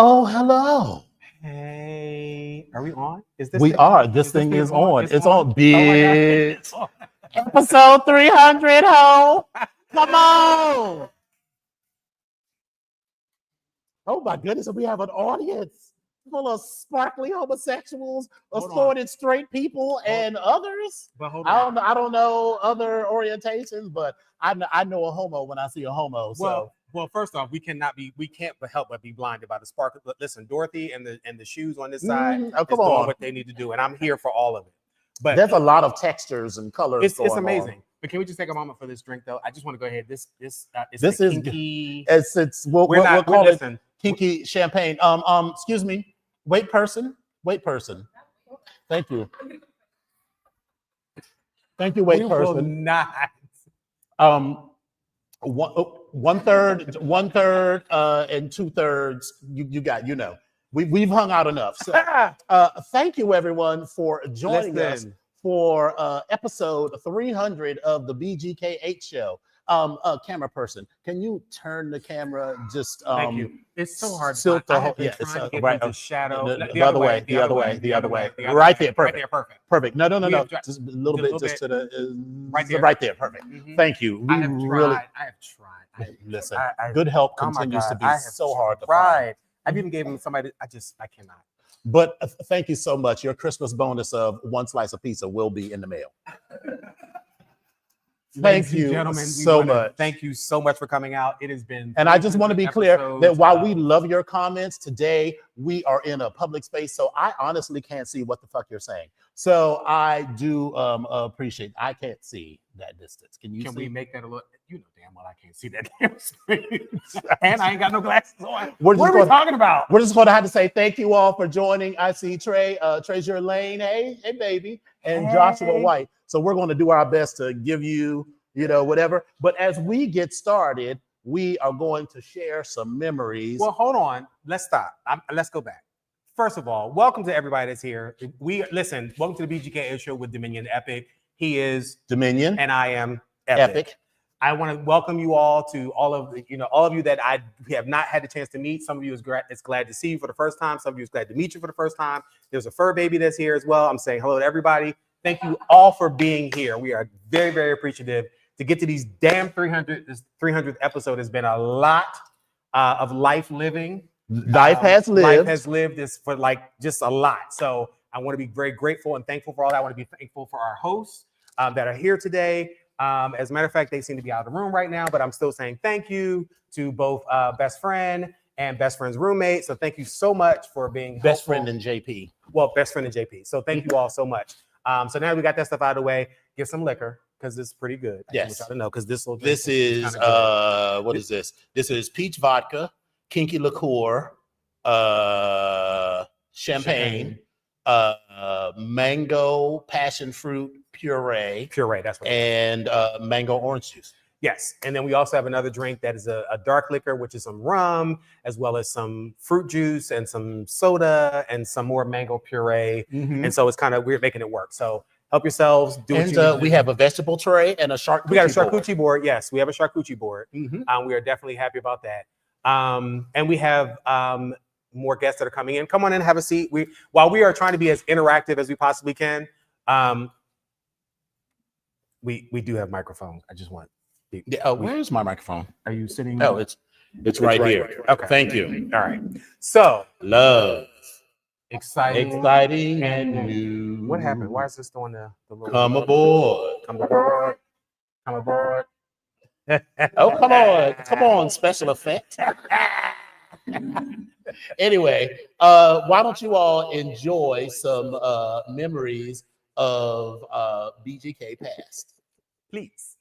Oh, hello. Hey, are we on? Is this We thing, are. This is thing is on. It's on? on. Oh my God. Bitch. It's on. Episode 300, ho. Come on. Oh my goodness. We have an audience full of sparkly homosexuals, Hold on. assorted straight people, and others. But hold I on. don't know other orientations, but I know a homo when I see a homo. So Well, first off, we can't but help but be blinded by the sparkle. But listen, Dorothy and the shoes on this side oh, is come doing on. what they need to do, and I'm here for all of it. But There's a lot of textures and colors. it's amazing. On. But can we just take a moment for this drink, though? I just want to go ahead. This is kinky. We'll call it listen, kinky champagne. Excuse me. Wait person. Thank you. Thank you, wait person. Will not. One third, and 2/3. You got, we've hung out enough. So thank you everyone for joining us for episode 300 of the BGKH show. Camera person, can you turn the camera just thank you. It's so hard. Tilt the whole, yeah, it's right. The shadow. The other way. Right there, perfect. Right there, perfect. Perfect. No. Just a little bit, just to the right there. Perfect. Thank you. I have tried. Listen, good help continues to be so hard to find. I've even gave him somebody. I cannot. But thank you so much. Your Christmas bonus of 1 slice of pizza will be in the mail. Thank you, gentlemen, so much. Thank you so much for coming out. It has been. And I just want to be clear that while we love your comments today, we are in a public space, so I honestly can't see what the fuck you're saying. So I do appreciate. I can't see that distance. Can you? Can see? We make that a little? You know damn well I can't see that damn screen, and I ain't got no glasses on. What are we talking about? We're just going to have to say thank you all for joining. I see Treasure Lane. Hey, baby, and Joshua White. So we're going to do our best to give you, whatever. But as we get started, we are going to share some memories. Well, hold on. Let's stop. Let's go back. First of all, welcome to everybody that's here. Welcome to the BGKH show with Dominion Epic. He is Dominion, and I am Epic. I want to welcome you all to all of you that we have not had the chance to meet. Some of you is glad to see you for the first time. Some of you is glad to meet you for the first time. There's a fur baby that's here as well. I'm saying hello to everybody. Thank you all for being here. We are very, very appreciative to get to these damn 300. This 300th episode has been a lot of life living. Life has lived this for just a lot. So I want to be very grateful and thankful for all that. I want to be thankful for our hosts that are here today. As a matter of fact, they seem to be out of the room right now, but I'm still saying thank you to both best friend and best friend's roommate. So thank you so much for being best friend and JP. Well, best friend and JP. So thank you all so much. So now we got that stuff out of the way. Get some liquor because it's pretty good. Yes. I don't know because this is what is this? This is peach vodka, kinky liqueur, champagne. Mango passion fruit puree, that's what and mango orange juice. Yes, and then we also have another drink that is a dark liquor, which is some rum, as well as some fruit juice and some soda and some more mango puree. And so it's kind of weird making it work. So help yourselves. We have a vegetable tray and a charcuterie. We got a charcuterie board. Yes, we have a charcuterie board. We are definitely happy about that. And we have more guests that are coming in. Come on in, have a seat. While we are trying to be as interactive as we possibly can, we do have microphones. I just want. Where's my microphone? Are you sitting? Oh, it's right here. Okay. Thank you. All right. So love, exciting and new. What happened? Why is this doing the little? Come aboard. Come aboard. Come aboard. Oh, come on, special effect. Anyway, why don't you all enjoy some memories of BGK past, please.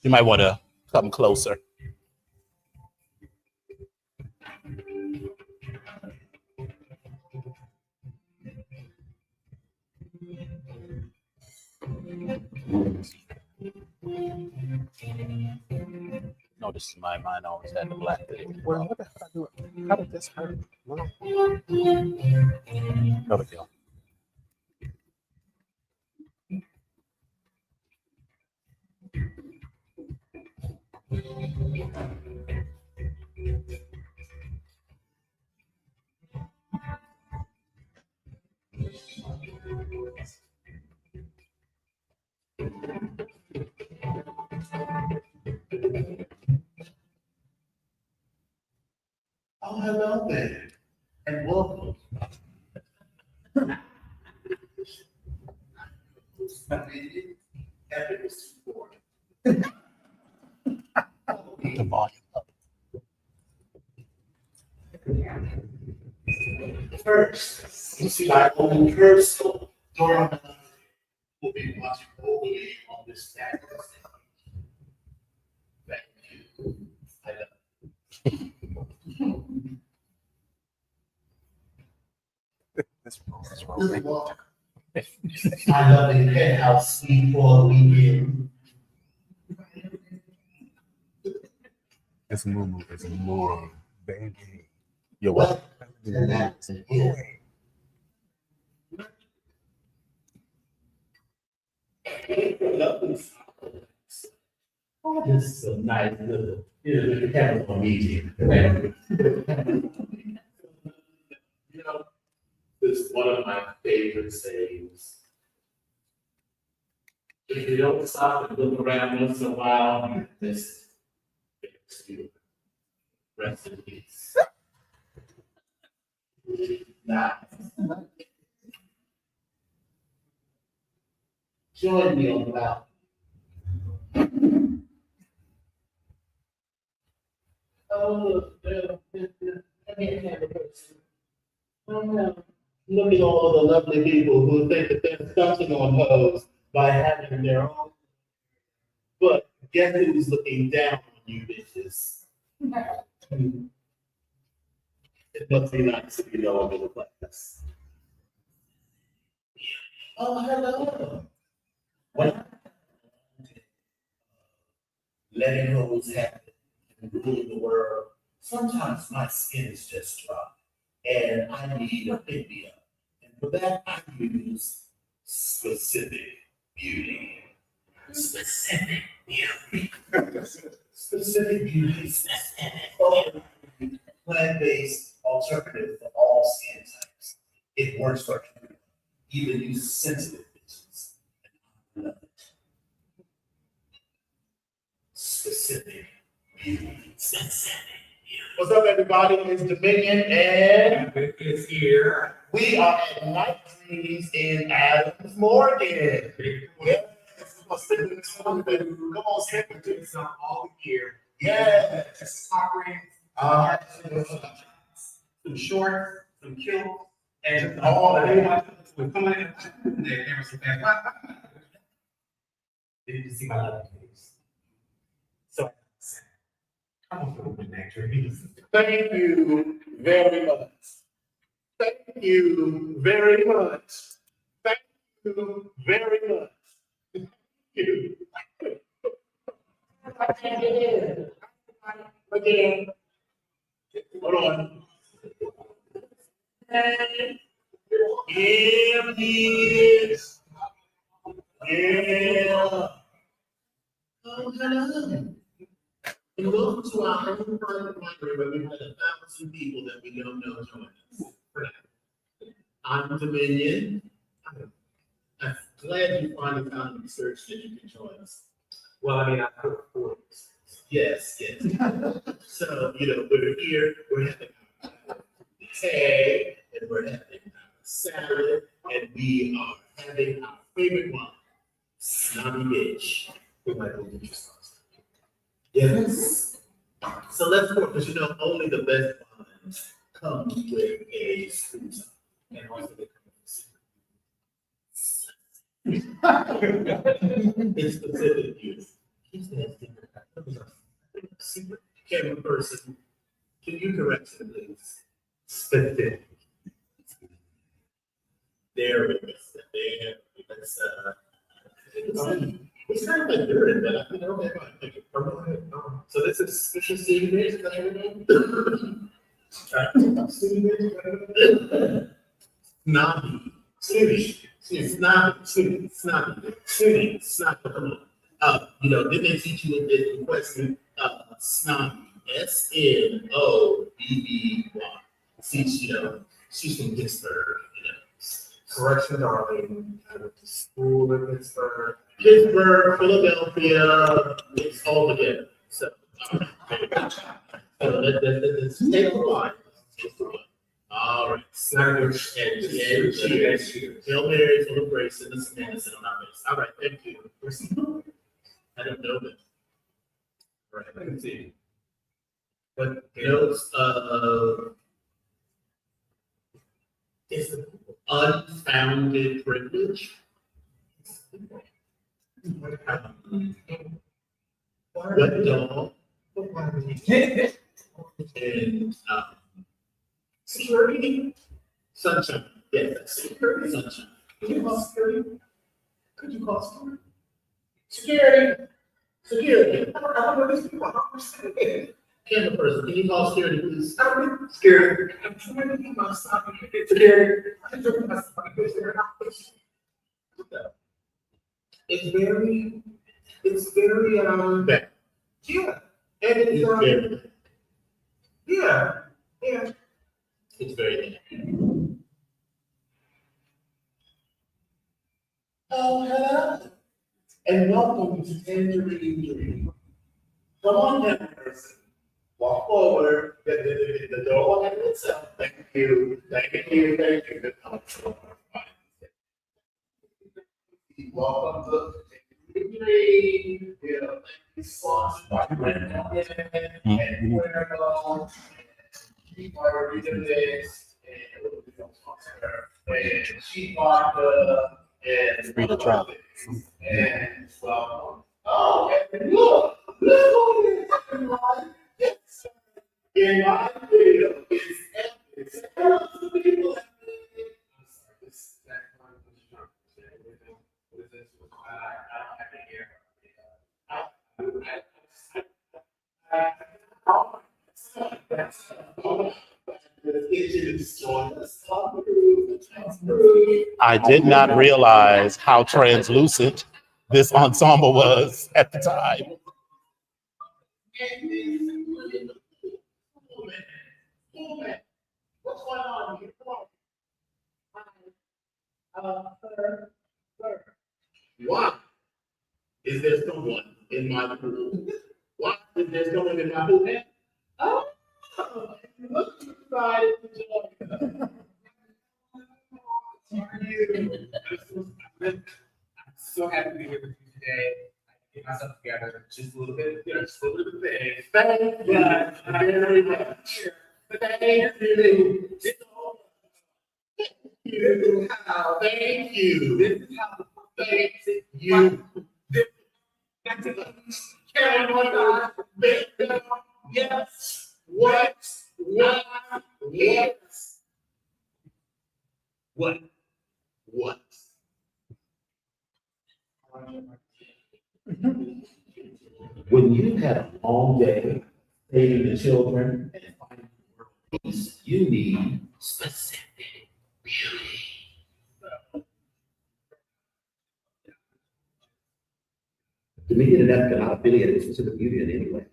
You might want to come closer. Oh, this is mine always had the black thing. Well, what the hell I do? How did this hurt? No. No big deal. Oh, hello there, and welcome. The volume up. First, you see my own personal Dora will be watching over you on this fabulous day. Thank you. I love This I love the penthouse suite for a weekend. This moo is more baby. You're welcome. And that's it. Oh, this is a nice little, camera meeting. You know, this is one of my favorite sayings. If you don't stop and look around once in a while, this is you. Rest in peace. Now, join me on the balcony. Oh, look at all the lovely people who think that they're stumping on hoes by having their own. But guess who's looking down on you bitches? It must be nice to be all over the place. Oh, hello. What? Letting hoes happen and ruling the world. Sometimes my skin is just dry and I need a pick me up. And for that, I use specific beauty. Specific beauty. Specific beauty. Plant-based alternative for all skin types. It works for everyone, even you sensitive bitches. I love it. Specific beauty. Specific beauty. What's up, everybody? It's Dominion, and it's here. we are at Night Breeze in Adams, Morgan. Yes. Come on, stick with it. All the gear. Yes. Top rings. Some shorts, some kilts, and all that they want to come in. They never see that. Did you see my other face? So, come on, for the next reviews. Thank you very much. Thank you very much. Thank you very much. Thank you. Again. Hold on. Yeah, please. Yeah. Oh, hello. And welcome to our own private library where we've had 1,000 people that we don't know join us. I'm Dominion. I'm glad you finally found a research that you can join us. Well, I mean, I put forward. Yes. So, we're here, we're having tag, and we're having salad, and we are having our favorite one, snobby bitch. Yes. So let's go, because only the best wines come with a screw top. And also they come with it's specific use. Camera person, can you correct it, please? Specific. There it is. There. Let's It's kind of like urine, but I know that like permanent. So this is Stevie Ray. Is that your name? Snobby, snobby. You know, did they teach you a question? Snobby, Snobby. Since you know she's from Pittsburgh, you know. Correction, darling. I went to school in Pittsburgh. Pittsburgh, Philadelphia, it's all together. So, let's take a line. All right. Sandwich and cheers. Hail Mary, full of grace, and this man is on our base. All right, thank you. I don't know that. All right, I can see. But notes is unfounded privilege. What dog? And security, sunshine. Yes, security, sunshine. Could you call security? Could you call security? Security. Security. I don't know these people. I don't understand. Camera person, can you call security, please? Security. I'm trying to get my son. Security. I'm trying to get my son. It's very bad. Yeah. And it's very yeah. It's very bad. Oh, hello. And welcome to Tangerine. Come on down, person. Walk forward. The door will open itself. Thank you. Welcome to Tangerine. And where along. Keep our reading this. And sheep vodka. And free to try. And welcome. Oh, and look what it is, everyone. Yes, in my video, it's epic. The people that I did not realize how translucent this ensemble was at the time. What's going on here? Why is there someone in my pool? Why is there someone in my pool? Oh, look inside the joy. I'm so happy to be here with you today. I get myself together just a little bit, just a little bit. Thank you very much. Thank you. Thank you. This is how. Thank you. Yes. What? Yes. What? When you've had a long day, saving the children and finding peace, you need specific beauty. Do we get enough to not affiliate with specific beauty in any way?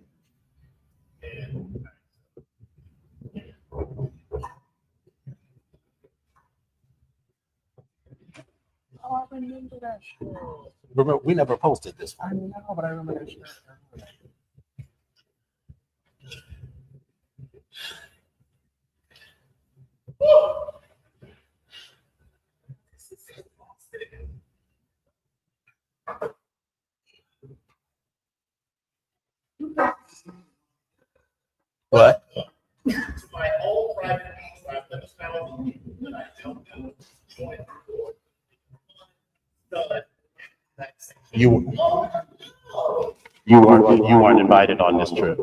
Oh, I remember that show. Remember, we never posted this one. I know, but I remember that show. What? My whole private life that is found that I don't know. You weren't invited on this trip.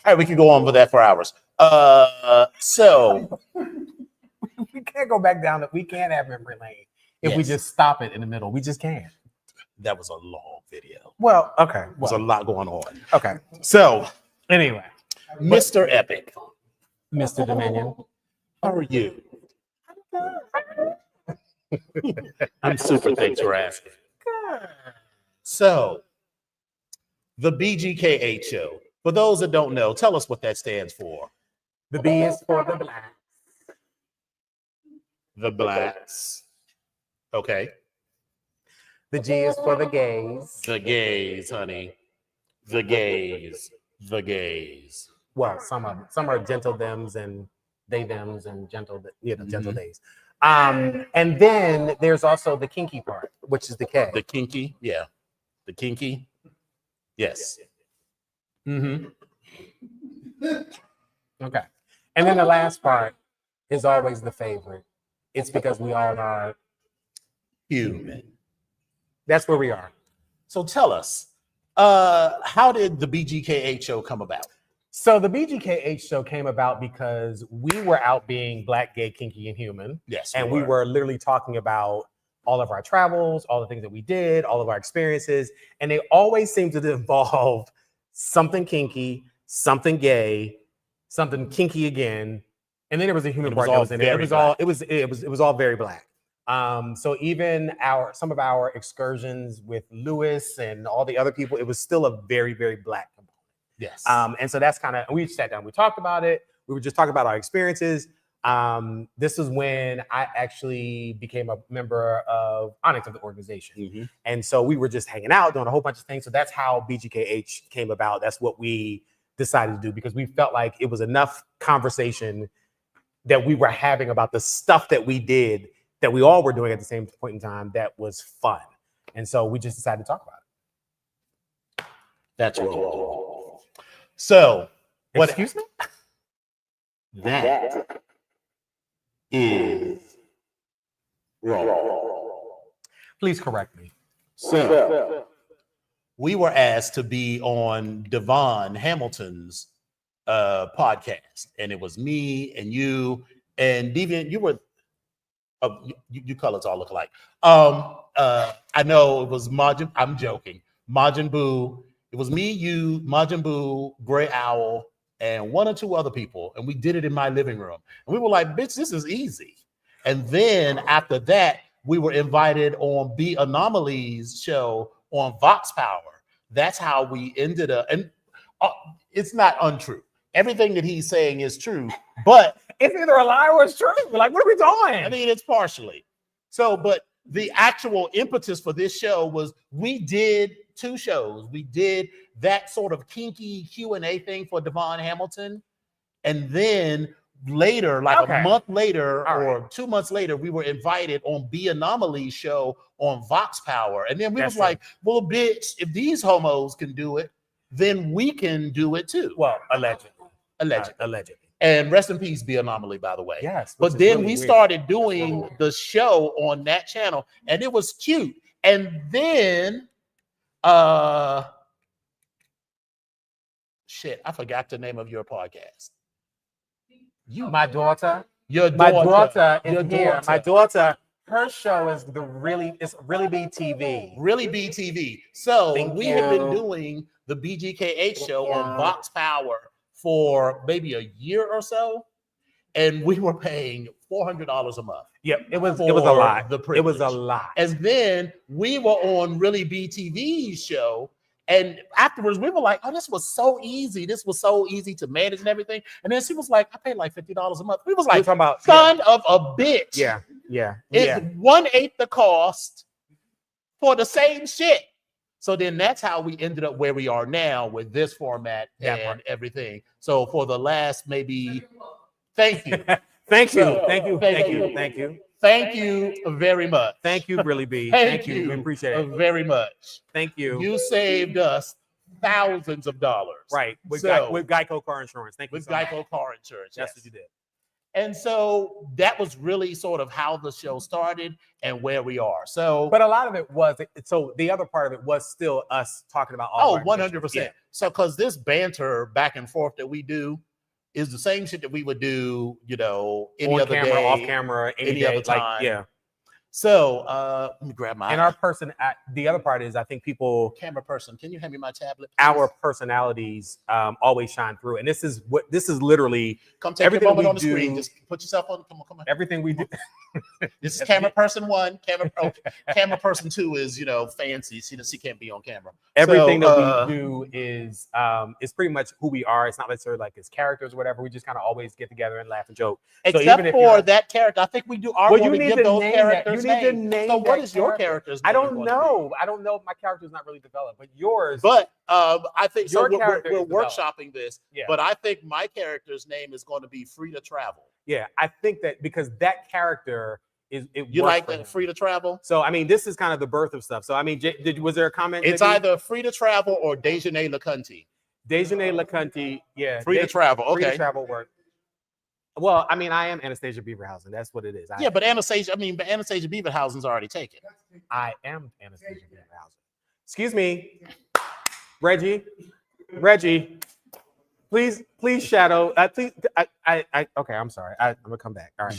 All right, we could go on with that for hours. So can't go back down. We can't have memory lane if we just stop it in the middle. We just can't. That was a long video. Well, okay. There's a lot going on. Okay. So, anyway, Mr. Epic, Mr. Dominion, how are you? I'm super. Thanks for asking. So, the BGKH show. For those that don't know, tell us what that stands for. The B is for the Black. The Blacks. Okay. The G is for the gays. The gays, honey. The gays. The gays. Well, some are gentle thems and they thems and gentle gentle days. And then there's also the kinky part, which is the K. The kinky, yeah. The kinky. Yes. Mm-hmm. Okay. And then the last part is always the favorite. It's because we all are human. That's where we are. So tell us, how did the BGKH show come about? So the BGKH show came about because we were out being Black, gay, kinky, and human. Yes. And we were literally talking about all of our travels, all the things that we did, all of our experiences. And they always seemed to involve something kinky, something gay, something kinky again. And then there was a human part that was in it. It was all very Black. So even some of our excursions with Lewis and all the other people, it was still a very, very Black component. Yes. And so that's we sat down, we talked about it. We were just talking about our experiences. This is when I actually became a member of Onyx of the organization. Mm-hmm. And so we were just hanging out, doing a whole bunch of things. So that's how BGKH came about. That's what we decided to do because we felt like it was enough conversation that we were having about the stuff that we did, that we all were doing at the same point in time, that was fun. And so we just decided to talk about it. That's wrong. So, what? Excuse me? That is wrong. Please correct me. So, we were asked to be on Devon Hamilton's podcast, and it was me and you and Deviant. You were, you colors all look alike. I know it was Majin. I'm joking. Majin Buu. It was me, you, Majin Buu, Gray Owl, and one or two other people, and we did it in my living room. And we were like, "Bitch, this is easy." And then after that, we were invited on B Anomaly's show on Vox Power. That's how we ended up. And it's not untrue. Everything that he's saying is true, but it's either a lie or it's true. Like, what are we doing? I mean, it's partially. So, but the actual impetus for this show was we did 2 shows. We did that sort of kinky Q&A thing for Devon Hamilton. And then later, like a month later or 2 months later, we were invited on B Anomaly's show on Vox Power. And then we was like, well, bitch, if these homos can do it, then we can do it too. Well, allegedly. And rest in peace, B Anomaly, by the way. Yes. But then we started doing the show on that channel, and it was cute. And then, shit, I forgot the name of your podcast. My daughter. Your daughter. My daughter is here. My daughter. Her show is it's Really Be TV. Really Be TV. So we have been doing the BGKH show on Vox Power for maybe a year or so, and we were paying $400 a month. Yep, it was a lot. It was a lot. And then we were on Really Be TV's show, and afterwards we were like, "Oh, this was so easy. This was so easy to manage and everything." And then she was like, "I paid like $50 a month." We was like, talking about, "Son of a bitch!" Yeah. It's 1/8 the cost for the same shit. So then that's how we ended up where we are now with this format and everything. So for the last maybe, thank you. Thank you very much. Thank you, Really Be. Thank you. We appreciate it very much. Thank you. You saved us thousands of dollars. Right. With Geico Car Insurance. Thank you. With Geico Car Insurance. That's what you did. And so that was really sort of how the show started and where we are. So, but a lot of it was, so the other part of it was still us talking about all 100%. Yeah. So, because this banter back and forth that we do is the same shit that we would do, you know, any On other camera, day, off camera, any day, other time. like, yeah. So let me grab my. And our person, the other part is, I think people, camera person, can you hand me my tablet? Please? Our personalities always shine through, and this is literally come take everything a moment on the screen. Just put yourself on. Come on. Everything we do. This is camera person 1. Camera person 2 is, you know, fancy. She can't be on camera. Everything that we do is pretty much who we are. It's not necessarily like as characters or whatever. We just kind of always get together and laugh and joke. Except so for that character, I think we do. Well, you need to those characters. You need to name. So what is your character's name? I don't know. I don't know. My character's not really developed, but yours. But I think your so. We're workshopping this. Yeah. But I think my character's name is going to be Free to Travel. Yeah, I think that because that character is it. You like that Free to Travel? So I mean, this is kind of the birth of stuff. So I mean, was there a comment? It's either Free to Travel or Dejanay LeCunty. Dejanay LeCunty, yeah. Free to Travel. Okay. Free to Travel work. Well, I mean, I am Anastasia Beaverhausen. That's what it is. But Anastasia Beaverhausen's already taken. I am Anastasia Beaverhausen. Excuse me, Reggie. Please shadow. Okay, I'm sorry. I'm gonna come back. All right.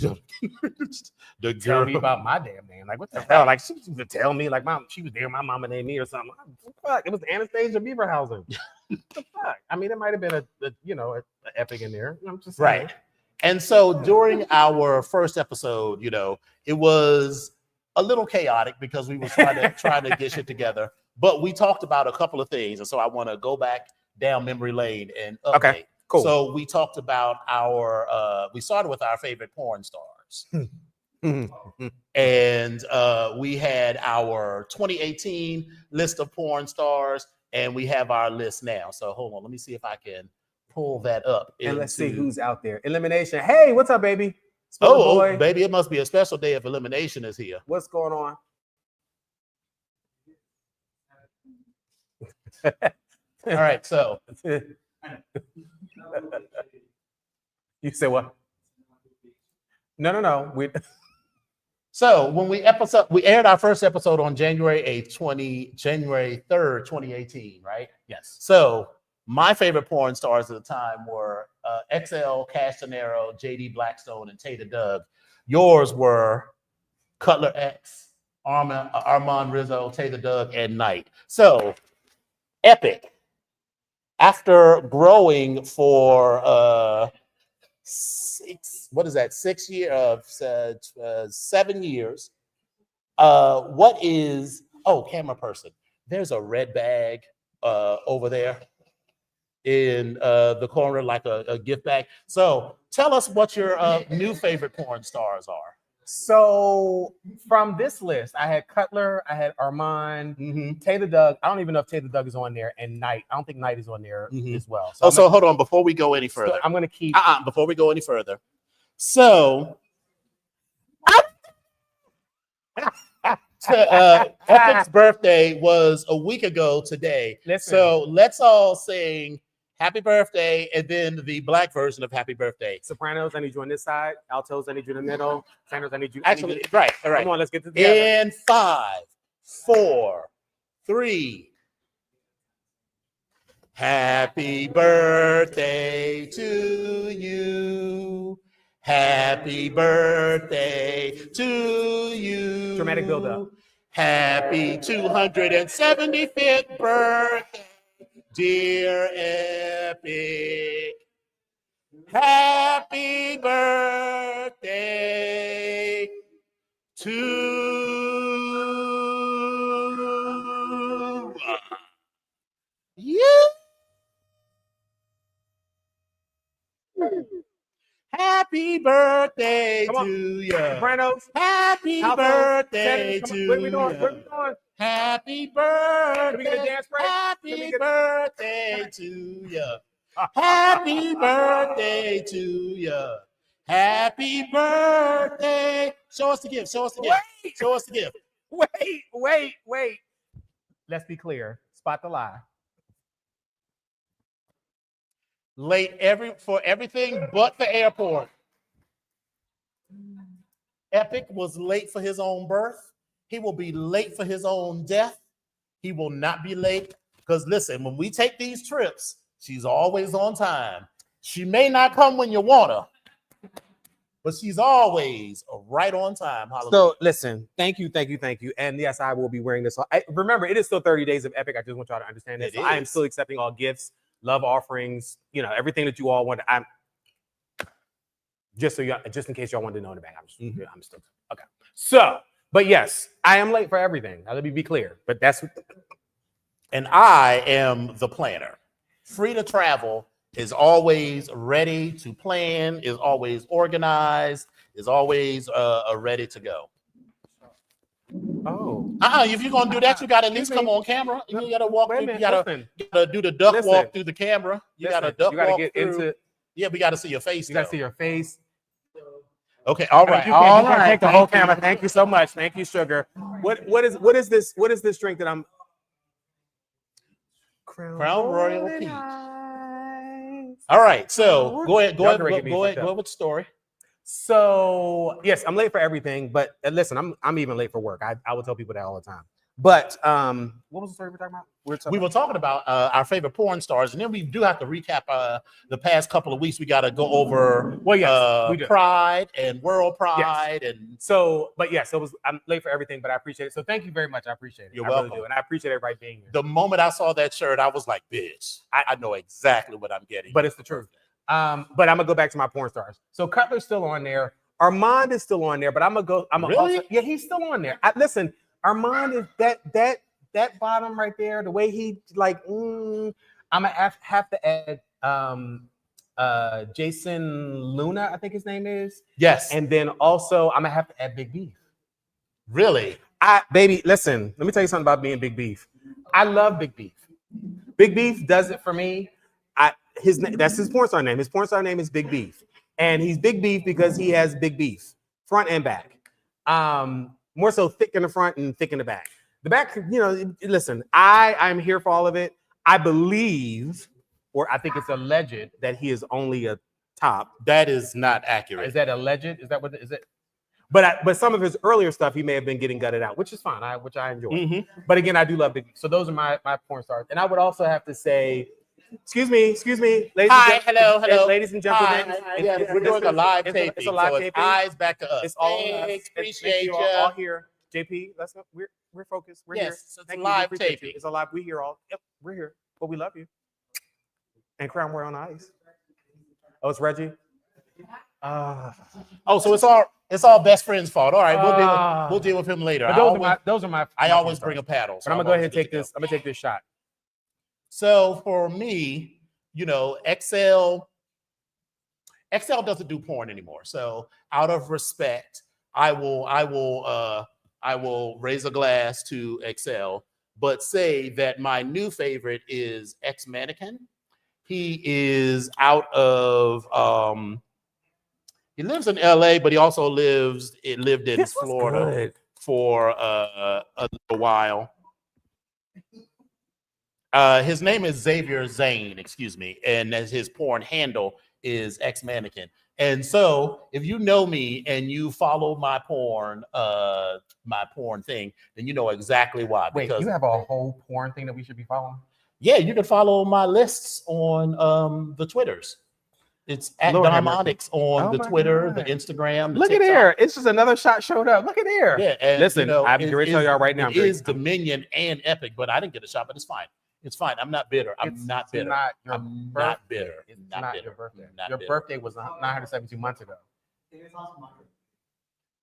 Tell me about my damn name. Like, what the hell? Like, she would tell me, like, she was there. My mama named me or something. Fuck, it was Anastasia Beaverhausen. Fuck. I mean, it might have been an epic in there. I'm just saying. Right. And so during our first episode, you know, it was a little chaotic because we were trying to get shit together. But we talked about a couple of things, and so I want to go back down memory lane and update. Okay, cool. So we talked about we started with our favorite porn stars. And we had our 2018 list of porn stars, and we have our list now. So hold on, let me see if I can pull that up. And let's see who's out there. Elimination. Hey, what's up, baby? Oh, baby, it must be a special day if elimination is here. What's going on? All right, so you say what? No. So when we aired our first episode on January 3rd, 2018, right? Yes. So my favorite porn stars at the time were XL, Castanero, JD Blackstone, and Tater Doug. Yours were Cutler X, Armand Rizzo, Tater Doug, and Knight. So epic. After growing for 7 years. What is camera person? There's a red bag over there in the corner, like a gift bag. So tell us what your new favorite porn stars are. So from this list, I had Cutler, I had Armand, Tater Doug. I don't even know if Tater Doug is on there, and Knight. I don't think Knight is on there as well. So hold on, before we go any further, I'm gonna keep. Before we go any further, so Epic's birthday was a week ago today. Listen. So let's all sing happy birthday, and then the black version of happy birthday. Sopranos, I need you on this side. Altos, I need you in the middle. Tenors, I need you. Actually, right. All right. Come on, let's get to together. In 5, 4, 3. Happy birthday to you. Happy birthday to you. Dramatic build-up. Happy 275th birthday, dear Epic. Happy birthday to you. Happy birthday to you. Sopranos. Happy birthday to you. Where we going? Happy birthday. Can we get a dance break? Happy birthday to you. Happy birthday to you. Happy birthday. Show us the gift. Show us the gift. Show us the gift. Wait. Let's be clear. Spot the lie. Late for everything but the airport. Epic was late for his own birth. He will be late for his own death. He will not be late because listen, when we take these trips, she's always on time. She may not come when you want her, but she's always right on time. Hallelujah. So listen, thank you. And yes, I will be wearing this. Remember, it is still 30 days of Epic. I just want y'all to understand that. So I am still accepting all gifts, love offerings, everything that you all want. I'm just in case y'all wanted to know in the back. I'm still okay. So, but yes, I am late for everything. Now, let me be clear. But and I am the planner. Free to travel is always ready to plan, is always organized, is always ready to go. Oh. If you're gonna do that, you gotta at least come on camera. You gotta walk through, you gotta do the duck walk through the camera. You gotta get through. Yeah, we gotta see your face. You gotta see your face. Okay, all right. You can't take the whole camera. Thank you so much. Thank you, sugar. What is this drink that I'm Crown Royal Peach. All right, so go ahead with the story. So yes, I'm late for everything, but listen, I'm even late for work. I will tell people that all the time. But what was the story we're talking about? We were talking about our favorite porn stars, and then we do have to recap the past couple of weeks. We got to go over Pride and World Pride, and so. But yes, I'm late for everything, but I appreciate it. So thank you very much. I appreciate it. You're welcome. Really do, and I appreciate everybody being here. The moment I saw that shirt, I was like, "Bitch, I know exactly what I'm getting." But it's the truth. But I'm gonna go back to my porn stars. So Cutler's still on there. Armand is still on there, but I'm gonna go. Really? Yeah, he's still on there. Listen, Armand is that bottom right there. The way he I'm gonna have to add Jason Luna, I think his name is. Yes. And then also I'm gonna have to add Big Beef. Really? Baby, listen. Let me tell you something about being Big Beef. I love Big Beef. Big Beef does it for me. That's his porn star name. His porn star name is Big Beef. And he's Big Beef because he has big beef, front and back. More so thick in the front and thick in the back. The back, listen, I'm here for all of it. I believe, or I think it's alleged that he is only a top. That is not accurate. Is that alleged? Is that what is it? But some of his earlier stuff, he may have been getting gutted out, which is fine, which I enjoy. Mm-hmm. But again, I do love Big Beef. So those are my porn stars. And I would also have to say, excuse me, ladies. Hi, hello, ladies and gentlemen. Yes, we're doing a live taping. It's a live taping. Eyes back to us. It's all us. Appreciate you all here. JP, let's go. We're focused. We're here. So it's a live taping. It's a live. We here all. Yep, we're here. But we love you. And Crown Royal on ice. Oh, it's Reggie. So it's all best friend's fault. All right, we'll deal with him later. Those are my. I always bring a paddle. But I'm gonna go ahead and take this. I'm gonna take this shot. So for me, XL doesn't do porn anymore. So out of respect, I will raise a glass to XL, but say that my new favorite is X Mannequin. He is out of he lives in LA, but he also lived in Florida for a little while. His name is Xavier Zane, and his porn handle is X Mannequin. And so, if you know me and you follow my porn thing, then you know exactly why. Wait, you have a whole porn thing that we should be following? Yeah, you can follow my lists on the Twitters. It's at Domonics on the Twitter, the Instagram. Look at here. It's just another shot showed up. Look at here. Yeah, and listen, I'm going to tell y'all right now. It is Dominion and Epic, but I didn't get a shot, but it's fine. It's fine. I'm not bitter. I'm not bitter. I'm not bitter. It's not your birthday. Your birthday was 972 months ago.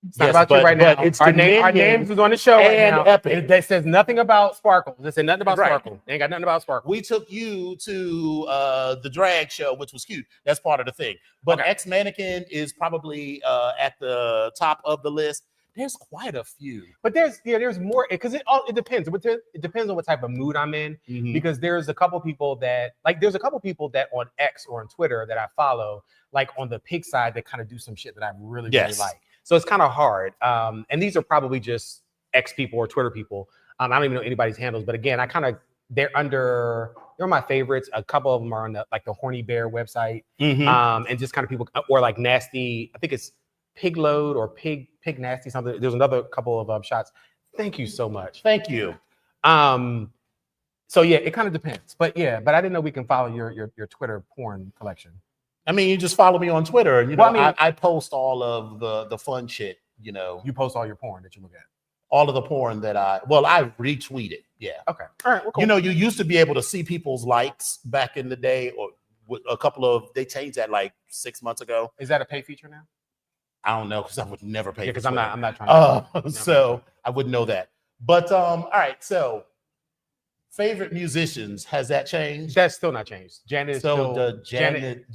It's not about you right now. Our names is on the show right now. Epic. It says nothing about Sparkle. It says nothing about Sparkle. They ain't got nothing about Sparkle. We took you to the drag show, which was cute. That's part of the thing. But X Mannequin is probably at the top of the list. There's quite a few, but there's more because it depends. It depends on what type of mood I'm in. Mm-hmm. Because there's a couple people that on X or on Twitter that I follow, like on the pig side, that kind of do some shit that I really like. So it's kind of hard. And these are probably just X people or Twitter people. I don't even know anybody's handles, but again, they're my favorites. A couple of them are on the Horny Bear website, and just kind of people or like Nasty. I think it's Pig Load or Pig Nasty something. There's another couple of shots. Thank you so much. Thank you. So yeah, it kind of depends, but I didn't know we can follow your Twitter porn collection. I mean, you just follow me on Twitter, and I post all of the fun shit. You post all your porn that you look at. All of the porn that I retweet it. Yeah. Okay. All right. Well, cool. You used to be able to see people's likes back in the day, or they changed that like 6 months ago. Is that a pay feature now? I don't know, because I would never pay. Because I'm not trying to. So I wouldn't know that. But all right. So favorite musicians, has that changed? That's still not changed. Janet is still Janet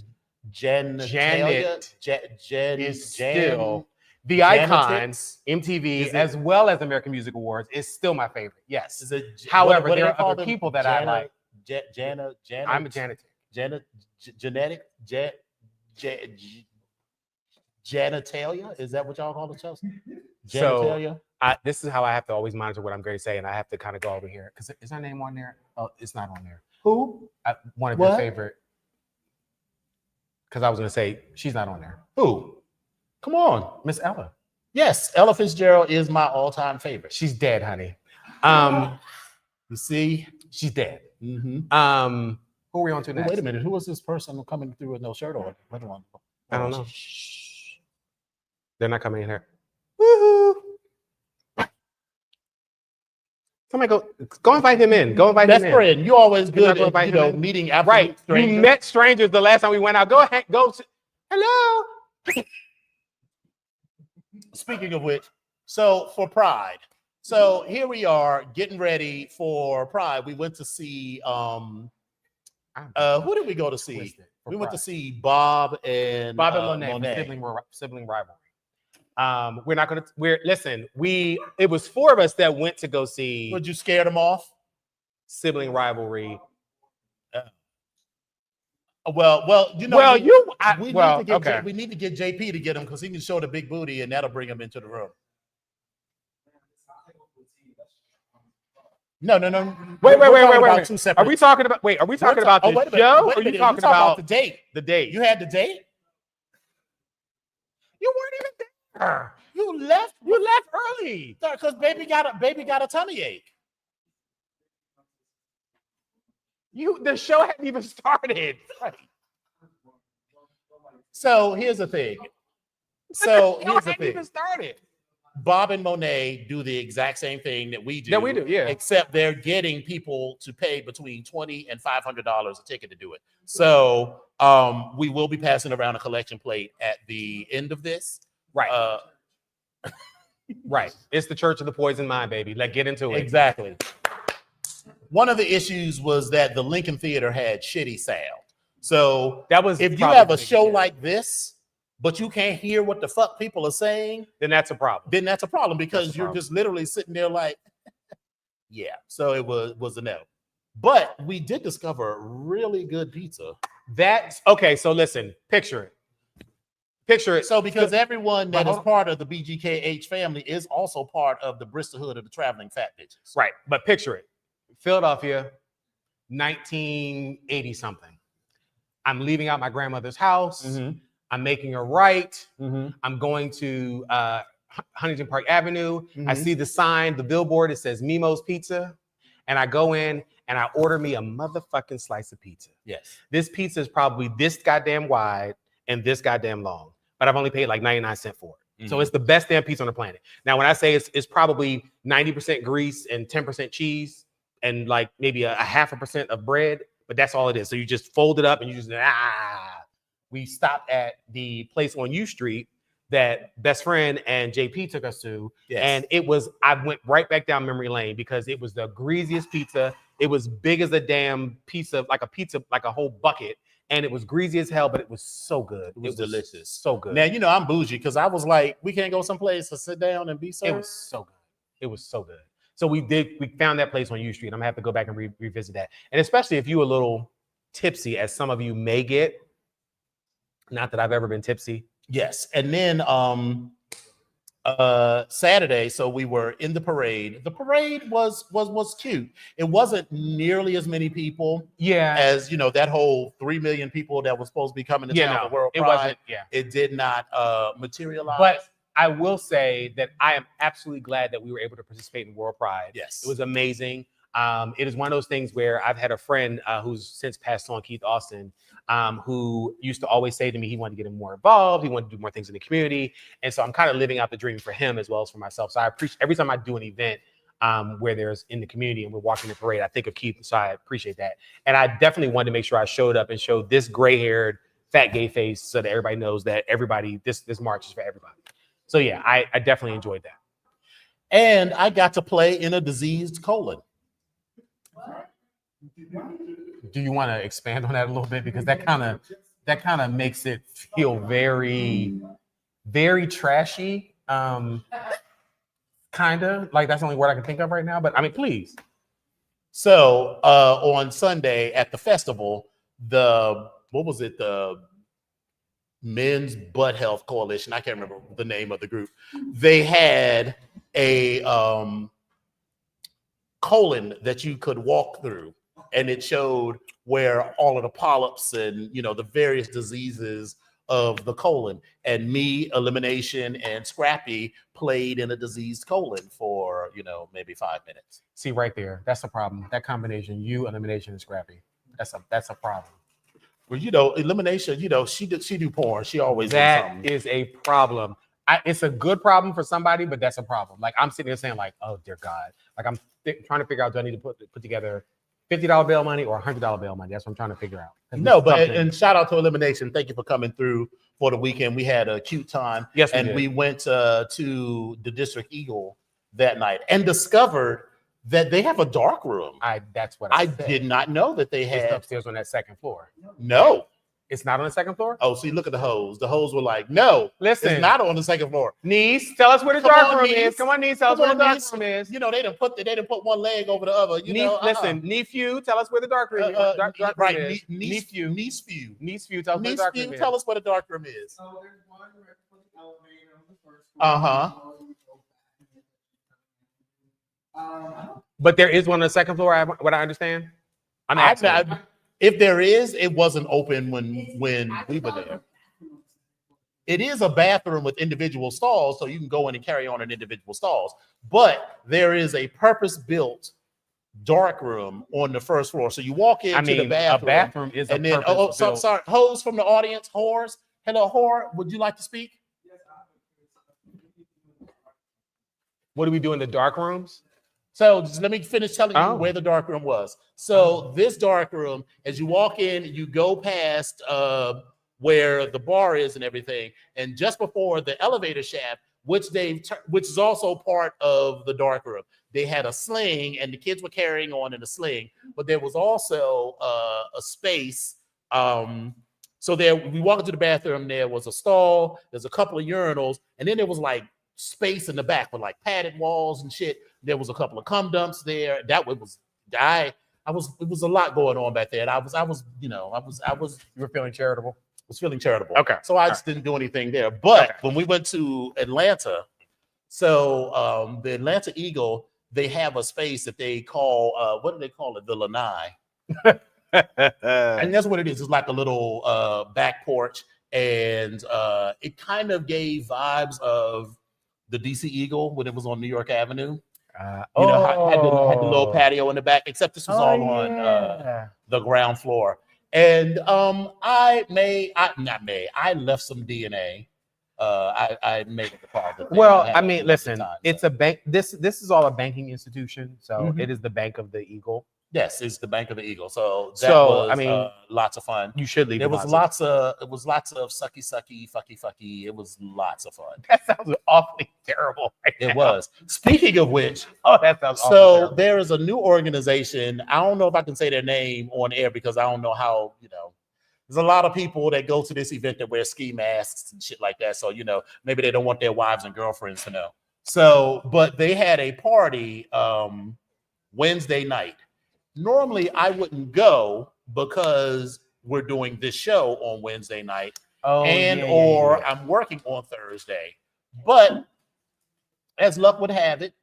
is still the icon. MTV as well as American Music Awards is still my favorite. Yes. However, there are other people that I like. I'm a Janet. Genitalia? Is that what y'all call it, Chelsea? Genitalia? So this is how I have to always monitor what I'm going to say, and I have to kind of go over here. Because is her name on there? Oh, it's not on there. Who? One of your favorite. Because I was going to say, she's not on there. Who? Come on. Miss Ella. Yes, Ella Fitzgerald is my all-time favorite. She's dead, honey. You see? She's dead. Mm-hmm. Who are we on to next? Wait a minute. Who was this person coming through with no shirt on? I don't know. They're not coming in here. Woohoo! Somebody go invite him in. Go invite him in. Best friend. You always good at meeting absolute strangers. You met strangers the last time we went out. Go ahead. Hello. Speaking of which, so for Pride. So here we are getting ready for Pride. We went to see who did we go to see? We went to see Bob and Monet. Sibling rivalry. We're not gonna. It was 4 of us that went to go see. Would you scare them off? Sibling rivalry. We need to get JP to get him, because he can show the big booty, and that'll bring him into the room. No. Wait. Are we talking about the show? Or are you talking about the date? The date. You had the date? You weren't even there. You left early. Because baby got a tummy ache. The show hadn't even started. Right. So here's the thing. Even started. Bob and Monet do the exact same thing that we do. That we do, yeah. Except they're getting people to pay between $20 and $500 a ticket to do it. So we will be passing around a collection plate at the end of this. Right. Right. It's the Church of the Poison Mind, baby. Let's get into it. Exactly. One of the issues was that the Lincoln Theater had shitty sound. So if you have a show like this, but you can't hear what the fuck people are saying, then that's a problem. Because you're just literally sitting there like, yeah. So it was a no. But we did discover really good pizza. That's okay. So listen, picture it. So because everyone that is part of the BGKH family is also part of the Bristolhood of the Traveling Fat Bitches. Right. But picture it. Philadelphia, 1980 something. I'm leaving out my grandmother's house. Mm-hmm. I'm making a right. Mm-hmm. I'm going to Huntington Park Avenue. Mm-hmm. I see the sign, the billboard. It says Mimo's Pizza. And I go in and I order me a motherfucking slice of pizza. Yes. This pizza is probably this goddamn wide and this goddamn long. But I've only paid like 99 cents for it. Mm-hmm. So it's the best damn pizza on the planet. Now, when I say it's probably 90% grease and 10% cheese and like maybe a 0.5% of bread, but that's all it is. So you just fold it up and you just, We stopped at the place on U Street that best friend and JP took us to. Yes. And I went right back down memory lane because it was the greasiest pizza. It was big as a damn pizza, like a whole bucket. And it was greasy as hell, but it was so good. It was delicious. So good. Now, I'm bougie because I was like, we can't go someplace to sit down and be served. It was so good. So we found that place on U Street. I'm gonna have to go back and revisit that. And especially if you're a little tipsy, as some of you may get. Not that I've ever been tipsy. Yes. And then Saturday, so we were in the parade. The parade was cute. It wasn't nearly as many people as that whole 3 million people that was supposed to be coming to town for World Pride. It wasn't, it did not materialize. But I will say that I am absolutely glad that we were able to participate in World Pride. Yes. It was amazing. It is one of those things where I've had a friend who's since passed on, Keith Austin, who used to always say to me he wanted to get more involved, he wanted to do more things in the community, and so I'm kind of living out the dream for him as well as for myself. So I appreciate every time I do an event where there's in the community and we're walking the parade, I think of Keith, so I appreciate that. And I definitely wanted to make sure I showed up and showed this gray-haired, fat gay face so that everybody knows that this march is for everybody. So yeah, I definitely enjoyed that. And I got to play in a diseased colon. Do you want to expand on that a little bit? Because that kind of makes it feel very, very trashy. Kind of like that's the only word I can think of right now. But I mean, please. So on Sunday at the festival, the Men's Butt Health Coalition, I can't remember the name of the group, they had a colon that you could walk through, and it showed where all of the polyps and the various diseases of the colon, and me, Elimination, and Scrappy played in a diseased colon for maybe 5 minutes. See right there, that's a problem. That combination, you, Elimination, and Scrappy, that's a problem. Well, Elimination, she do porn. She always that does something. Is a problem. It's a good problem for somebody, but that's a problem. Like I'm sitting there saying, like, oh dear God, like I'm trying to figure out, do I need to put together $50 bail money or $100 bail money? That's what I'm trying to figure out. No, but and shout out to Elimination. Thank you for coming through for the weekend. We had a cute time. Yes, and we went to the District Eagle that night and discovered that they have a dark room. That's what I said. did not know that they had. It's upstairs on that second floor. No. It's not on the second floor? Oh, see, look at the hoes. The hoes were like, no, listen, it's not on the second floor. Niece, tell us where the dark room is. Come on, niece, tell us where the dark room is. They didn't put one leg over the other. Listen, nephew, tell us where the dark room is. Right, nephew, tell us where the dark room is. Tell us where the dark room is. So there's one where it's put the elevator on the first floor. But there is one on the second floor, what I understand? If there is, it wasn't open when we were there. It is a bathroom with individual stalls, so you can go in and carry on in individual stalls. But there is a purpose-built dark room on the first floor. So you walk into the bathroom. A bathroom is and then sorry, hoes from the audience, whores. Hello, whore. Would you like to speak? What do we do in the dark rooms? So just let me finish telling you where the dark room was. So this dark room, as you walk in, you go past where the bar is and everything, and just before the elevator shaft, which is also part of the dark room, they had a sling, and the kids were carrying on in a sling. But there was also a space. So there, we walked into the bathroom. There was a stall. There's a couple of urinals, and then there was like space in the back with like padded walls and shit. There was a couple of cum dumps there. It was a lot going on back there. And You were feeling charitable? I was feeling charitable. Okay. So I just didn't do anything there. But when we went to Atlanta, so the Atlanta Eagle, they have a space that they call, what do they call it? The lanai. And that's what it is. It's like a little back porch. And it kind of gave vibes of the DC Eagle when it was on New York Avenue. Had the little patio in the back, except this was all on the ground floor. And I left some DNA. I made it the part. Well, I mean, listen, it's a bank. This is all a banking institution, so it is the Bank of the Eagle. Yes, it's the Bank of the Eagle. So that was lots of fun. You should leave. It was lots of sucky, fucky. It was lots of fun. That sounds awfully terrible. It was. Speaking of which, that sounds awfully terrible. There is a new organization. I don't know if I can say their name on air because I don't know how, there's a lot of people that go to this event that wear ski masks and shit like that. So, maybe they don't want their wives and girlfriends to know. So, but they had a party Wednesday night. Normally, I wouldn't go because we're doing this show on Wednesday night, I'm working on Thursday. But as luck would have it,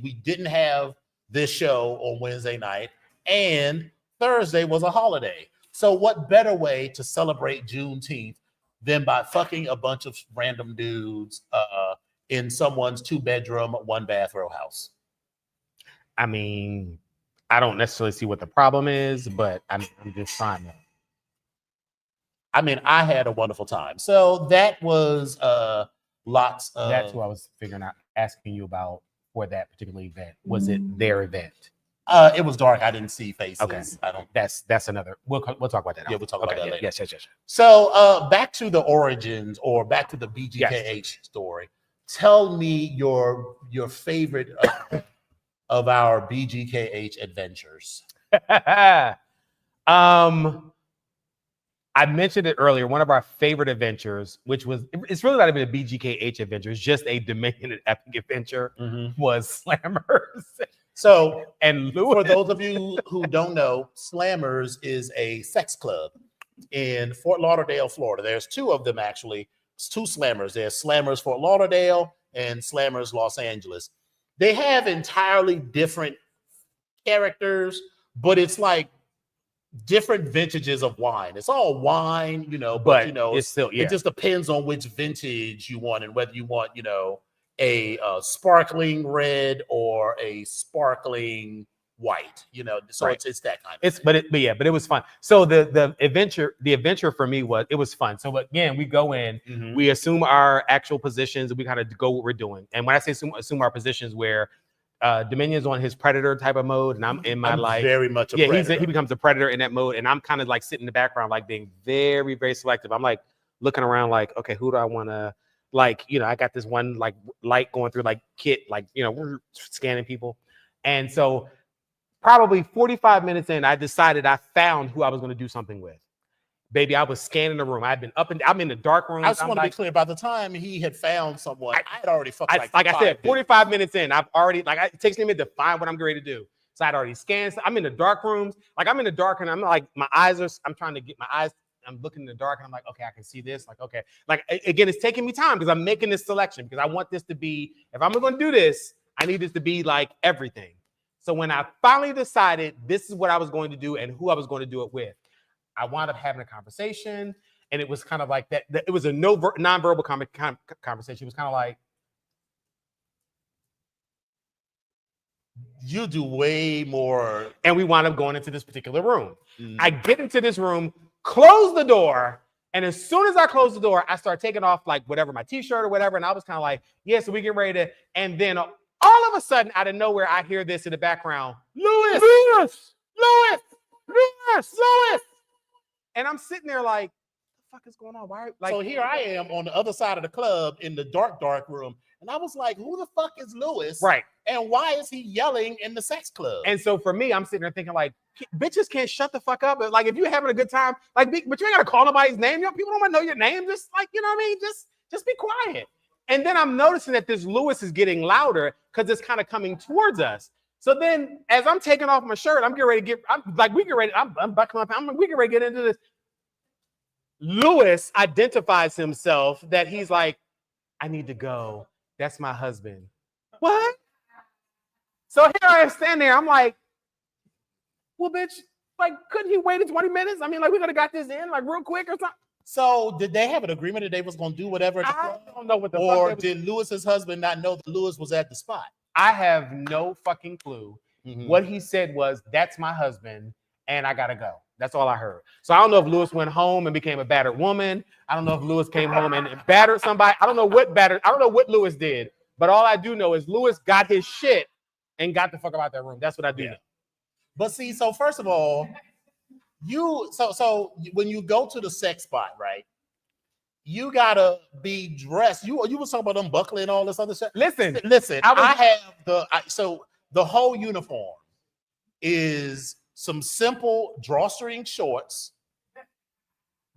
we didn't have this show on Wednesday night, and Thursday was a holiday. So what better way to celebrate Juneteenth than by fucking a bunch of random dudes in someone's 2-bedroom, 1-bath row house? I mean, I don't necessarily see what the problem is, but I'm just trying to. I mean, I had a wonderful time. So that was lots of. That's what I was asking you about for that particular event. Was it their event? It was dark. I didn't see faces. Okay. I don't. That's another. We'll talk about that. Yeah, we'll talk about that later. Yes. So back to the origins, or back to the BGKH story. Tell me your favorite of our BGKH adventures. I mentioned it earlier. One of our favorite adventures, which was, it's really not even a BGKH adventure, it's just a Dominion and Epic adventure, was Slammers. So, and Lewis, for those of you who don't know, Slammers is a sex club in Fort Lauderdale, Florida. There's two of them, actually. It's two Slammers. There's Slammers Fort Lauderdale and Slammers Los Angeles. They have entirely different characters, but it's like different vintages of wine. It's all wine, but it's still, it just depends on which vintage you want and whether you want, a sparkling red or a sparkling white, so right. it's that kind of thing. But it was fun. So the adventure for me was fun. So again, we go in, we assume our actual positions, and we kind of go what we're doing. And when I say assume our positions, where Dominion's on his predator type of mode, and I'm in my very much a predator. He becomes a predator in that mode, and I'm kind of like sitting in the background, like being very, very selective. I'm like looking around, like, okay, who do I want to, like, I got this one like light going through, like Kit, like, we're scanning people. And so probably 45 minutes in, I decided I found who I was going to do something with. Baby, I was scanning the room. I'm in the dark room. I just want to be clear. By the time he had found someone, I had already fucked like I said, 45 minutes in, I've already, it takes me a minute to find what I'm ready to do. So I'd already scanned. I'm in the dark rooms. Like, I'm in the dark, and I'm like, I'm trying to get my eyes. I'm looking in the dark, and I'm like, okay, I can see this. Like, okay. Like, again, it's taking me time because I'm making this selection, because I want this to be, if I'm going to do this, I need this to be like everything. So when I finally decided this is what I was going to do and who I was going to do it with, I wound up having a conversation, and it was kind of like that. It was a non-verbal conversation. It was kind of like, you do way more. And we wound up going into this particular room. I get into this room, close the door, and as soon as I close the door, I start taking off like whatever, my t-shirt or whatever, and I was kind of like, yeah, so we get ready to, and then all of a sudden, out of nowhere, I hear this in the background, Lewis. And I'm sitting there like, what the fuck is going on? Why? Like, so here I am on the other side of the club in the dark room. And I was like, who the fuck is Lewis? Right. And why is he yelling in the sex club? And so for me, I'm sitting there thinking like, bitches can't shut the fuck up. Like, if you're having a good time, like, but you ain't got to call nobody's name. People don't want to know your name. Just like, you know what I mean? Just be quiet. And then I'm noticing that this Lewis is getting louder because it's kind of coming towards us. So then, as I'm taking off my shirt, I'm getting ready to get. I'm buckling up. We get ready to get into this. Lewis identifies himself that he's like, I need to go. That's my husband. What? So here I am standing there. I'm like, well, bitch, like, couldn't he wait 20 minutes? I mean, like, we could have got this in like real quick or something. So did they have an agreement that they was going to do whatever? I don't know what the or fuck. Did Lewis's husband not know that Lewis was at the spot? I have no fucking clue. What he said was, that's my husband, and I got to go. That's all I heard. So I don't know if Lewis went home and became a battered woman. I don't know if Lewis came home and battered somebody. I don't know what Lewis did. But all I do know is Lewis got his shit and got the fuck out that room. That's what I do know. But see, so first of all, so when you go to the sex spot, right? You gotta be dressed. You was talking about unbuckling and all this other stuff. Listen. I have the whole uniform is some simple drawstring shorts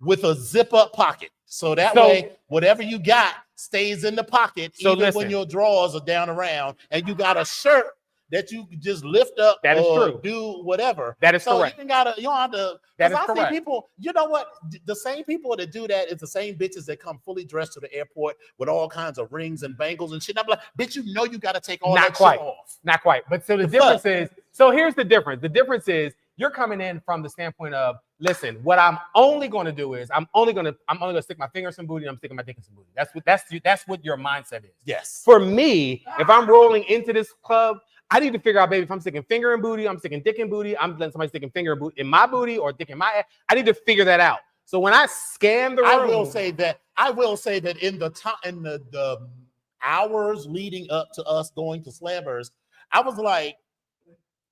with a zip-up pocket. So that way, whatever you got stays in the pocket, even when your drawers are down around, and you got a shirt that you can just lift up. That is true. Do whatever. That is correct. You don't have to. That is correct. correct. See people, you know what? The same people that do that is the same bitches that come fully dressed to the airport with all kinds of rings and bangles and shit. I'm like, bitch, you know you got to take all that shit off. Not quite. But so the difference is, so here's the difference. The difference is you're coming in from the standpoint of, listen, what I'm only going to do is I'm only going to stick my finger in some booty, and I'm sticking my dick in some booty. That's what your mindset is. Yes. For me, if I'm rolling into this club, I need to figure out, baby, if I'm sticking finger in booty, I'm sticking dick in booty, I'm letting somebody sticking finger in my booty or dick in my ass. I need to figure that out. So when I scan the room, I will say that in the time, in the hours leading up to us going to Slammers, I was like,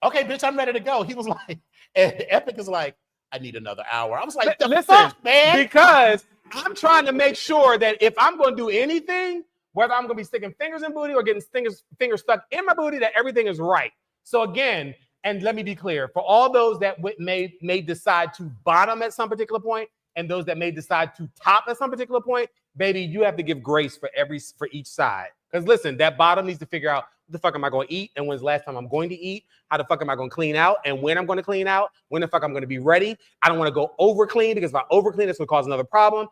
okay, bitch, I'm ready to go. He was like, and Epic is like, I need another hour. I was like, the fuck, man? Because I'm trying to make sure that if I'm going to do anything, whether I'm going to be sticking fingers in booty or getting fingers stuck in my booty, that everything is right. So again, and let me be clear, for all those that may decide to bottom at some particular point and those that may decide to top at some particular point, baby, you have to give grace for each side. Because listen, that bottom needs to figure out what the fuck am I going to eat and when's the last time I'm going to eat? How the fuck am I going to clean out and when I'm going to clean out? When the fuck I'm going to be ready? I don't want to go over clean because if I over clean, it's going to cause another problem.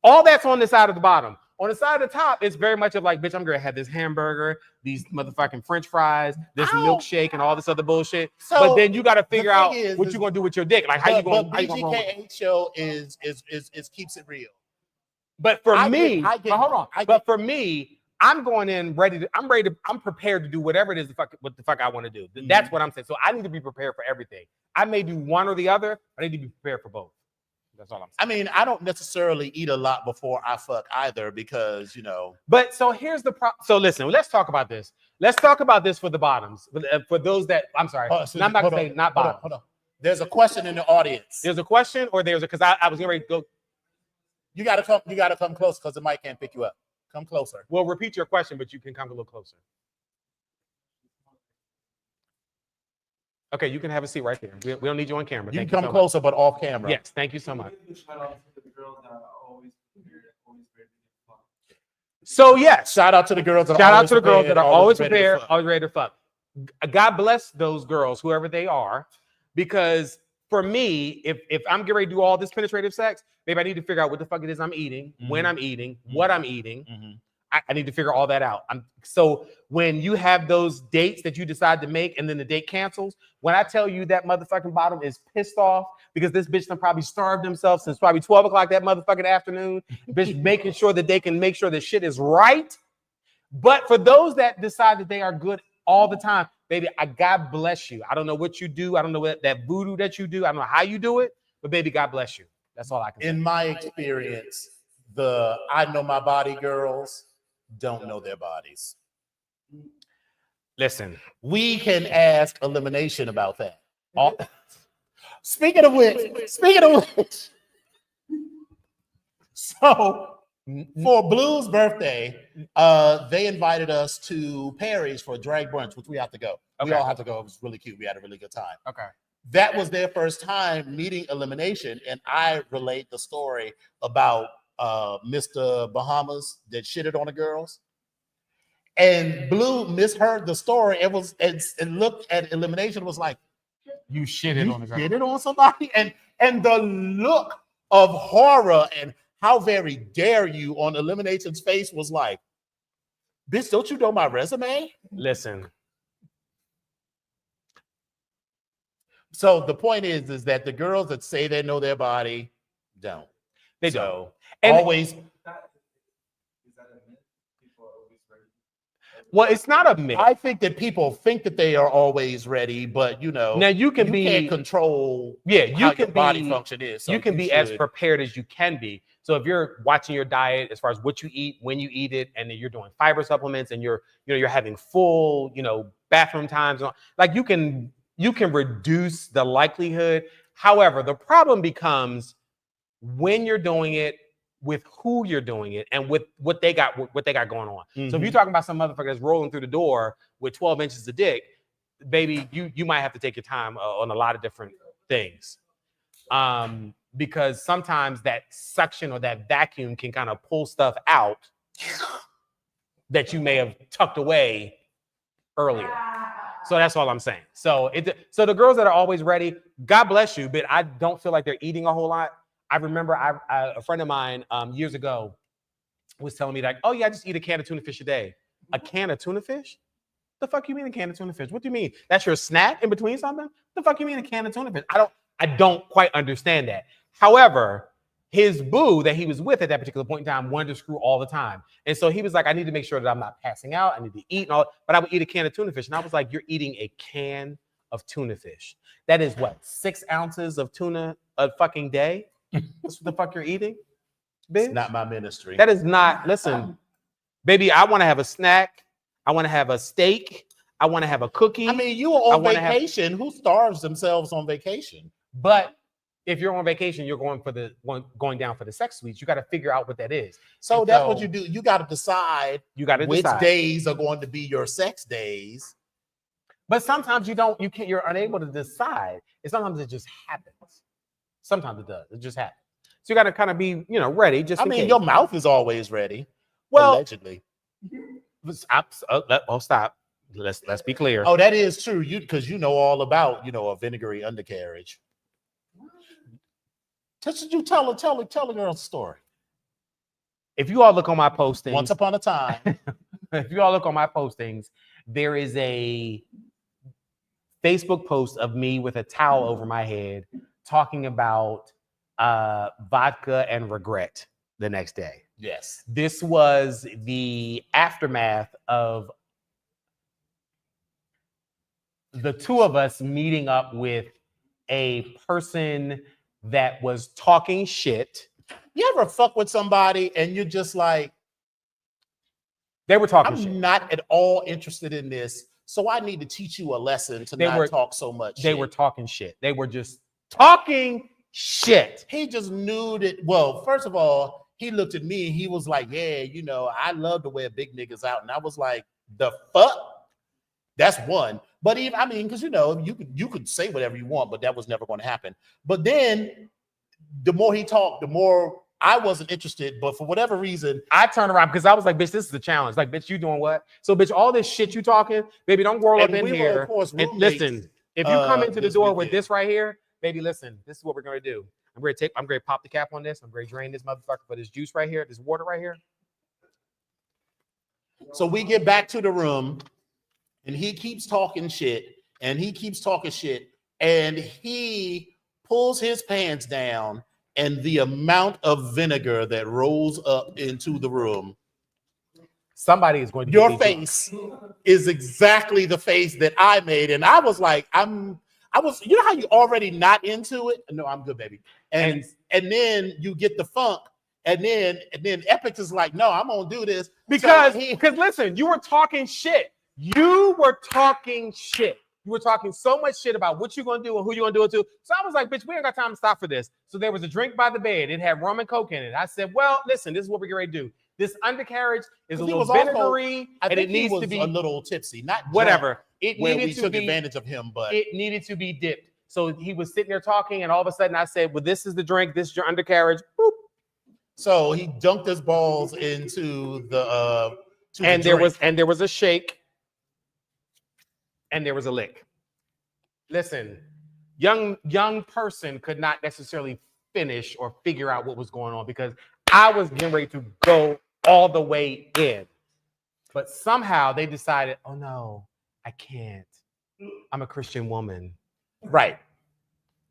All that's on the side of the bottom. On the side of the top, it's very much of like, bitch, I'm going to have this hamburger, these motherfucking French fries, this milkshake, and all this other bullshit. So but then you got to figure out what you're going to do with your dick. Like, how you going to BGKH show is keeps it real. But for me, hold on. But for me, I'm going in ready. I'm prepared to do whatever it is what the fuck I want to do. Mm-hmm. That's what I'm saying. So I need to be prepared for everything. I may do one or the other, but I need to be prepared for both. That's all I'm saying. I mean, I don't necessarily eat a lot before I fuck either because, you know. But so here's the problem. So listen, let's talk about this. Let's talk about this for the bottoms. For those that, I'm sorry. I'm not going to say not bottom. Hold on. There's a question in the audience. There's a question or because I was getting ready to go. You got to come close because the mic can't pick you up. Come closer. Well, repeat your question, but you can come a little closer. Okay, you can have a seat right there. We don't need you on camera. You can come closer, but off camera. Yes, thank you so much. So yes, shout out to the girls that are always prepared, always ready to fuck. God bless those girls, whoever they are, because for me, if I'm getting ready to do all this penetrative sex, babe, I need to figure out what the fuck it is I'm eating, when I'm eating, what I'm eating. I need to figure all that out. So when you have those dates that you decide to make and then the date cancels, when I tell you that motherfucking bottom is pissed off because this bitch done probably starved themselves since probably 12 o'clock that motherfucking afternoon, bitch making sure that they can make sure the shit is right. But for those that decide that they are good all the time, baby, God bless you. I don't know what you do. I don't know what that voodoo that you do. I don't know how you do it, but baby, God bless you. That's all I can say. In my experience, the I know my body girls don't know their bodies. Listen, we can ask Elimination about that. Speaking of which, so for Blue's birthday, they invited us to Perry's for a drag brunch, which we have to go. Okay. We all have to go. It was really cute. We had a really good time. Okay. That was their first time meeting Elimination, and I relate the story about Mr. Bahamas that shitted on the girls. And Blue misheard the story. It looked at Elimination, was like, you shitted on the girl. Shitted on somebody? And the look of horror and how very dare you on Elimination's face was like, bitch, don't you know my resume? Listen. So the point is that the girls that say they know their body don't. They don't. And always. Is that a myth? People are always ready. Well, it's not a myth. I think that people think that they are always ready, but you know, now you can't control. Yeah, you can body function is. So you can be as prepared as you can be. So if you're watching your diet as far as what you eat, when you eat it, and then you're doing fiber supplements, and you're having full, bathroom times, like you can reduce the likelihood. However, the problem becomes when you're doing it, with who you're doing it, and with what they got going on. Mm-hmm. So if you're talking about some motherfucker that's rolling through the door with 12 inches of dick, baby, you might have to take your time on a lot of different things. Because sometimes that suction or that vacuum can kind of pull stuff out that you may have tucked away earlier. So that's all I'm saying. So the girls that are always ready, God bless you, but I don't feel like they're eating a whole lot. I remember a friend of mine years ago was telling me like, oh yeah, I just eat a can of tuna fish a day. A can of tuna fish? The fuck you mean a can of tuna fish? What do you mean? That's your snack in between something? The fuck you mean a can of tuna fish? I don't quite understand that. However, his boo that he was with at that particular point in time wanted to screw all the time. And so he was like, I need to make sure that I'm not passing out. I need to eat and all, but I would eat a can of tuna fish. And I was like, you're eating a can of tuna fish. That is what, 6 ounces of tuna a fucking day? That's what the fuck you're eating? Bitch? It's not my ministry. That is not, listen, baby, I want to have a snack. I want to have a steak. I want to have a cookie. I mean, you were on vacation. Who starves themselves on vacation? But if you're on vacation, you're going down for the sex suites. You got to figure out what that is. So that's what you do. You got to decide. Which days are going to be your sex days. But sometimes you're unable to decide. And sometimes it just happens. Sometimes it does. It just happens. So you got to kind of be, ready. Just in case. Your mouth is always ready. Well, allegedly. Stop. Let's be clear. Oh, that is true. Because you know all about a vinegary undercarriage. You tell a girl's story. If you all look on my postings, once upon a time. If you all look on my postings, there is a Facebook post of me with a towel over my head talking about vodka and regret the next day. Yes. This was the aftermath of the two of us meeting up with a person that was talking shit. You ever fuck with somebody and you're just like, they were talking shit. I'm not at all interested in this, so I need to teach you a lesson to not talk so much shit. They were talking shit. They were just talking shit. He just knew that. Well, first of all, he looked at me and he was like, yeah, I love to wear big niggas out. And I was like, the fuck? That's one. But because you could say whatever you want, but that was never going to happen. But then the more he talked, the more I wasn't interested. But for whatever reason, I turned around because I was like, bitch, this is a challenge. Like, bitch, you doing what? So, bitch, all this shit you talking, baby, don't roll up in here. Of course, and listen, if you come into the door with this right here, baby, listen, this is what we're going to do. I'm going to pop the cap on this. I'm going to drain this motherfucker for this juice right here, this water right here. So we get back to the room. And he keeps talking shit, and he pulls his pants down, and the amount of vinegar that rolls up into the room. Somebody is going to your face is exactly the face that I made, and I was like, I was, how you already not into it? No, I'm good, baby. And then you get the funk. And then Epic is like, no, I'm gonna do this because listen, you were talking shit. You were talking shit. You were talking so much shit about what you're going to do and who you're going to do it to. So I was like, bitch, we ain't got time to stop for this. So there was a drink by the bed. It had rum and coke in it. I said, well, listen, this is what we're getting ready to do. This undercarriage is a little vinegary, and it needs to be a little tipsy, not whatever. It needed to be advantage of him, but it needed to be dipped. So he was sitting there talking, and all of a sudden I said, well, this is the drink. This is your undercarriage. Boop. So he dunked his balls into the there was a shake. And there was a lick. Listen, young person could not necessarily finish or figure out what was going on because I was getting ready to go all the way in. But somehow they decided, oh no, I can't. I'm a Christian woman. Right.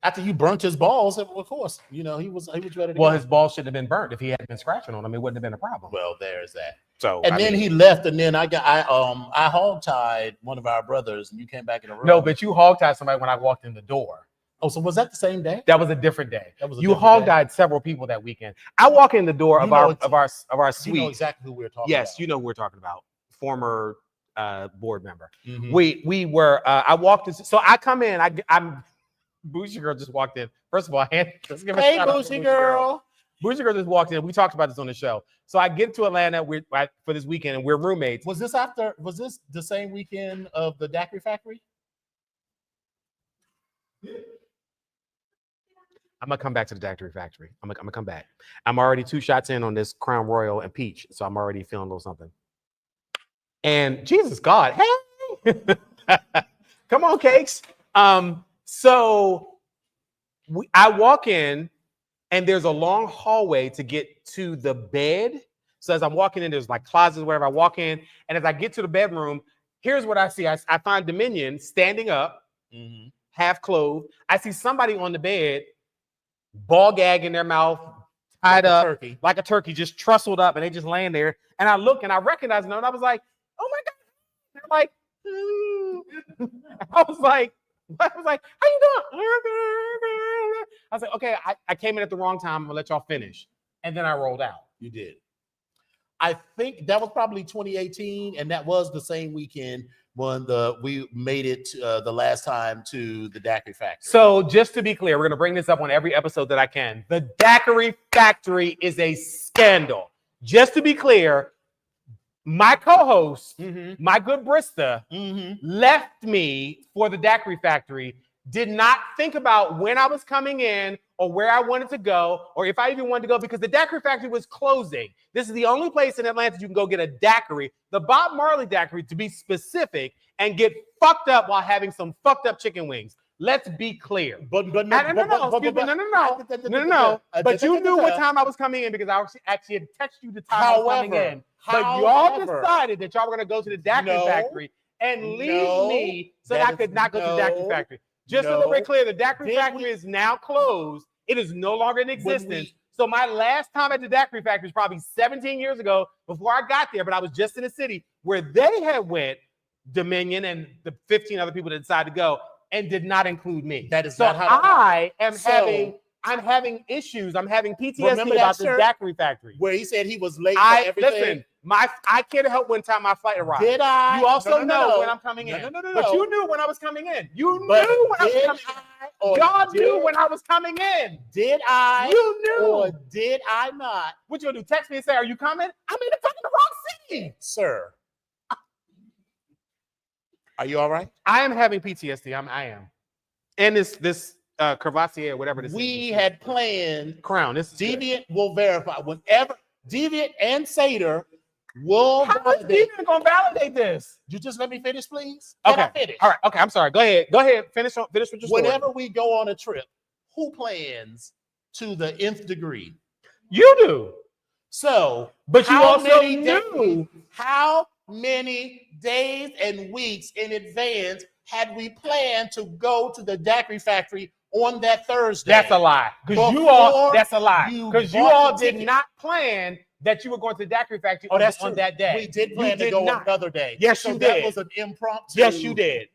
After you burnt his balls, of course, he was ready to go. His balls shouldn't have been burnt. If he had been scratching on them, it wouldn't have been a problem. Well, there's that. So then he left, and then I hogtied one of our brothers, and you came back in the room. No, but you hogtied somebody when I walked in the door. Oh, so was that the same day? That was a different day. You hogtied several people that weekend. I walk in the door of our suite. You know exactly who we're talking about. Yes, you know who we're talking about. Former board member. Mm-hmm. We were. I walked in. So I come in. I'm. Bougie Girl just walked in. First of all, let's give a shout out to Bougie Girl. Bougie Girl just walked in. We talked about this on the show. So I get to Atlanta for this weekend, and we're roommates. Was this the same weekend of the Daiquiri Factory? I'm gonna come back to the Daiquiri Factory. I'm gonna come back. I'm already 2 shots in on this Crown Royal and peach, so I'm already feeling a little something. And Jesus God, hey, come on, cakes. So I walk in, and there's a long hallway to get to the bed. So as I'm walking in, there's like closets, wherever I walk in. And as I get to the bedroom, here's what I see. I find Dominion standing up, half clothed. I see somebody on the bed, ball gag in their mouth, tied up turkey. like a turkey, just trustled up, and they just laying there. And I look and I recognize them, and I was like, oh my God. And I'm like, I was like, how you doing? I was like, okay, I came in at the wrong time. I'm gonna let y'all finish. And then I rolled out. You did. I think that was probably 2018, and that was the same weekend when we made it the last time to the Daiquiri Factory. So just to be clear, we're gonna bring this up on every episode that I can. The Daiquiri Factory is a scandal. Just to be clear, my co-host, my good Brista, left me for the Daiquiri Factory, did not think about when I was coming in or where I wanted to go or if I even wanted to go because the Daiquiri Factory was closing. This is the only place in Atlanta you can go get a daiquiri, the Bob Marley Daiquiri to be specific, and get fucked up while having some fucked up chicken wings. Let's be clear. But you knew what time I was coming in because I actually had texted you the time I was coming in. But y'all decided that y'all were going to go to the Daiquiri Factory and leave me so that I could not go to the Daiquiri Factory. Just so that we're clear, the Daiquiri Factory is now closed. It is no longer in existence. So my last time at the Daiquiri Factory was probably 17 years ago before I got there, but I was just in a city where they had went, Dominion and the 15 other people that decided to go, and did not include me. That is so not how I'm having issues. I'm having PTSD about this Daiquiri Factory. Where he said he was late for everything. Listen, I can't help when time my flight arrived. Did I? You also know when I'm coming in. But you knew when I was coming in. You knew when I was coming in. God knew when I was coming in. Did I? You knew. Or did I not? What you gonna do? Text me and say, are you coming? I'm in the fucking wrong city. Sir. Are you all right? I am having PTSD. I am. And this Crevassier, whatever this is. We had planned. Crown. This Deviant will verify. Whenever Deviant and Sater will validate. How is Deviant gonna validate this? You just let me finish, please. Okay. Finish? All right. Okay. I'm sorry. Go ahead. Finish with your story. Whenever we go on a trip, who plans to the nth degree? You do. So, but you also knew how many days and weeks in advance had we planned to go to the Daiquiri Factory on that Thursday? That's a lie. Because you all did not plan that you were going to the Daiquiri Factory on that day. We did plan to go another day. Yes, you did. That was an impromptu. Yes, you did.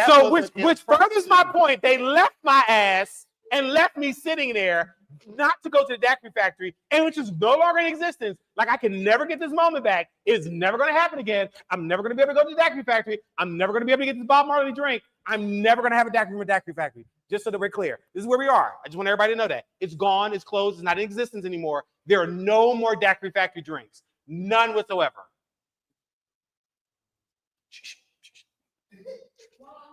So which furthers my point. They left my ass and left me sitting there not to go to the Daiquiri Factory, and which is no longer in existence. Like, I can never get this moment back. It's never going to happen again. I'm never going to be able to go to the Daiquiri Factory. I'm never going to be able to get this Bob Marley drink. I'm never going to have a daiquiri from a Daiquiri Factory. Just so that we're clear. This is where we are. I just want everybody to know that. It's gone. It's closed. It's not in existence anymore. There are no more Daiquiri Factory drinks. None whatsoever.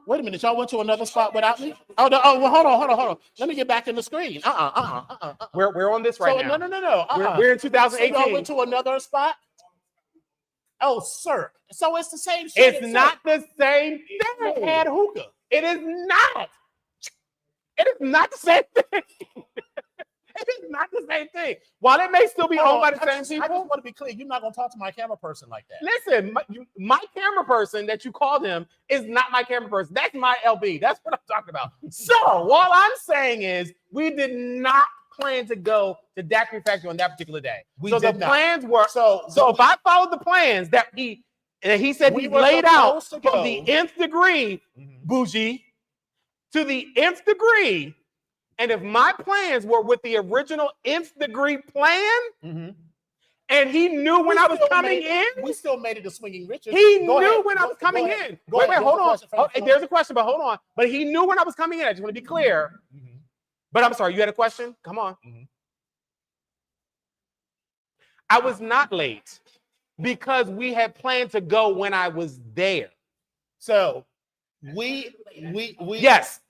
Wait a minute, y'all went to another spot without me? Oh, no, well, hold on. Let me get back in the screen. We're on this right now. No. We're in 2018. So y'all went to another spot? Oh, sir. So it's the same shit. It's not the same thing. We had hookah. It is not. It is not the same thing. It is not the same thing. While it may still be owned by the same people. I just want to be clear. You're not going to talk to my camera person like that. Listen, my camera person that you called him is not my camera person. That's my LB. That's what I'm talking about. So, all I'm saying is we did not plan to go to Daiquiri Factory on that particular day. The plans were so if I followed the plans that he said he laid out from the nth degree, bougie, to the nth degree. And if my plans were with the original nth degree plan, and he knew when I was coming in, we still made it to Swinging Richard. He knew when I was coming in. Wait, hold on. There's a question, but hold on. But he knew when I was coming in. I just want to be clear. But I'm sorry, you had a question? Come on. I was not late because we had planned to go when I was there. So yes.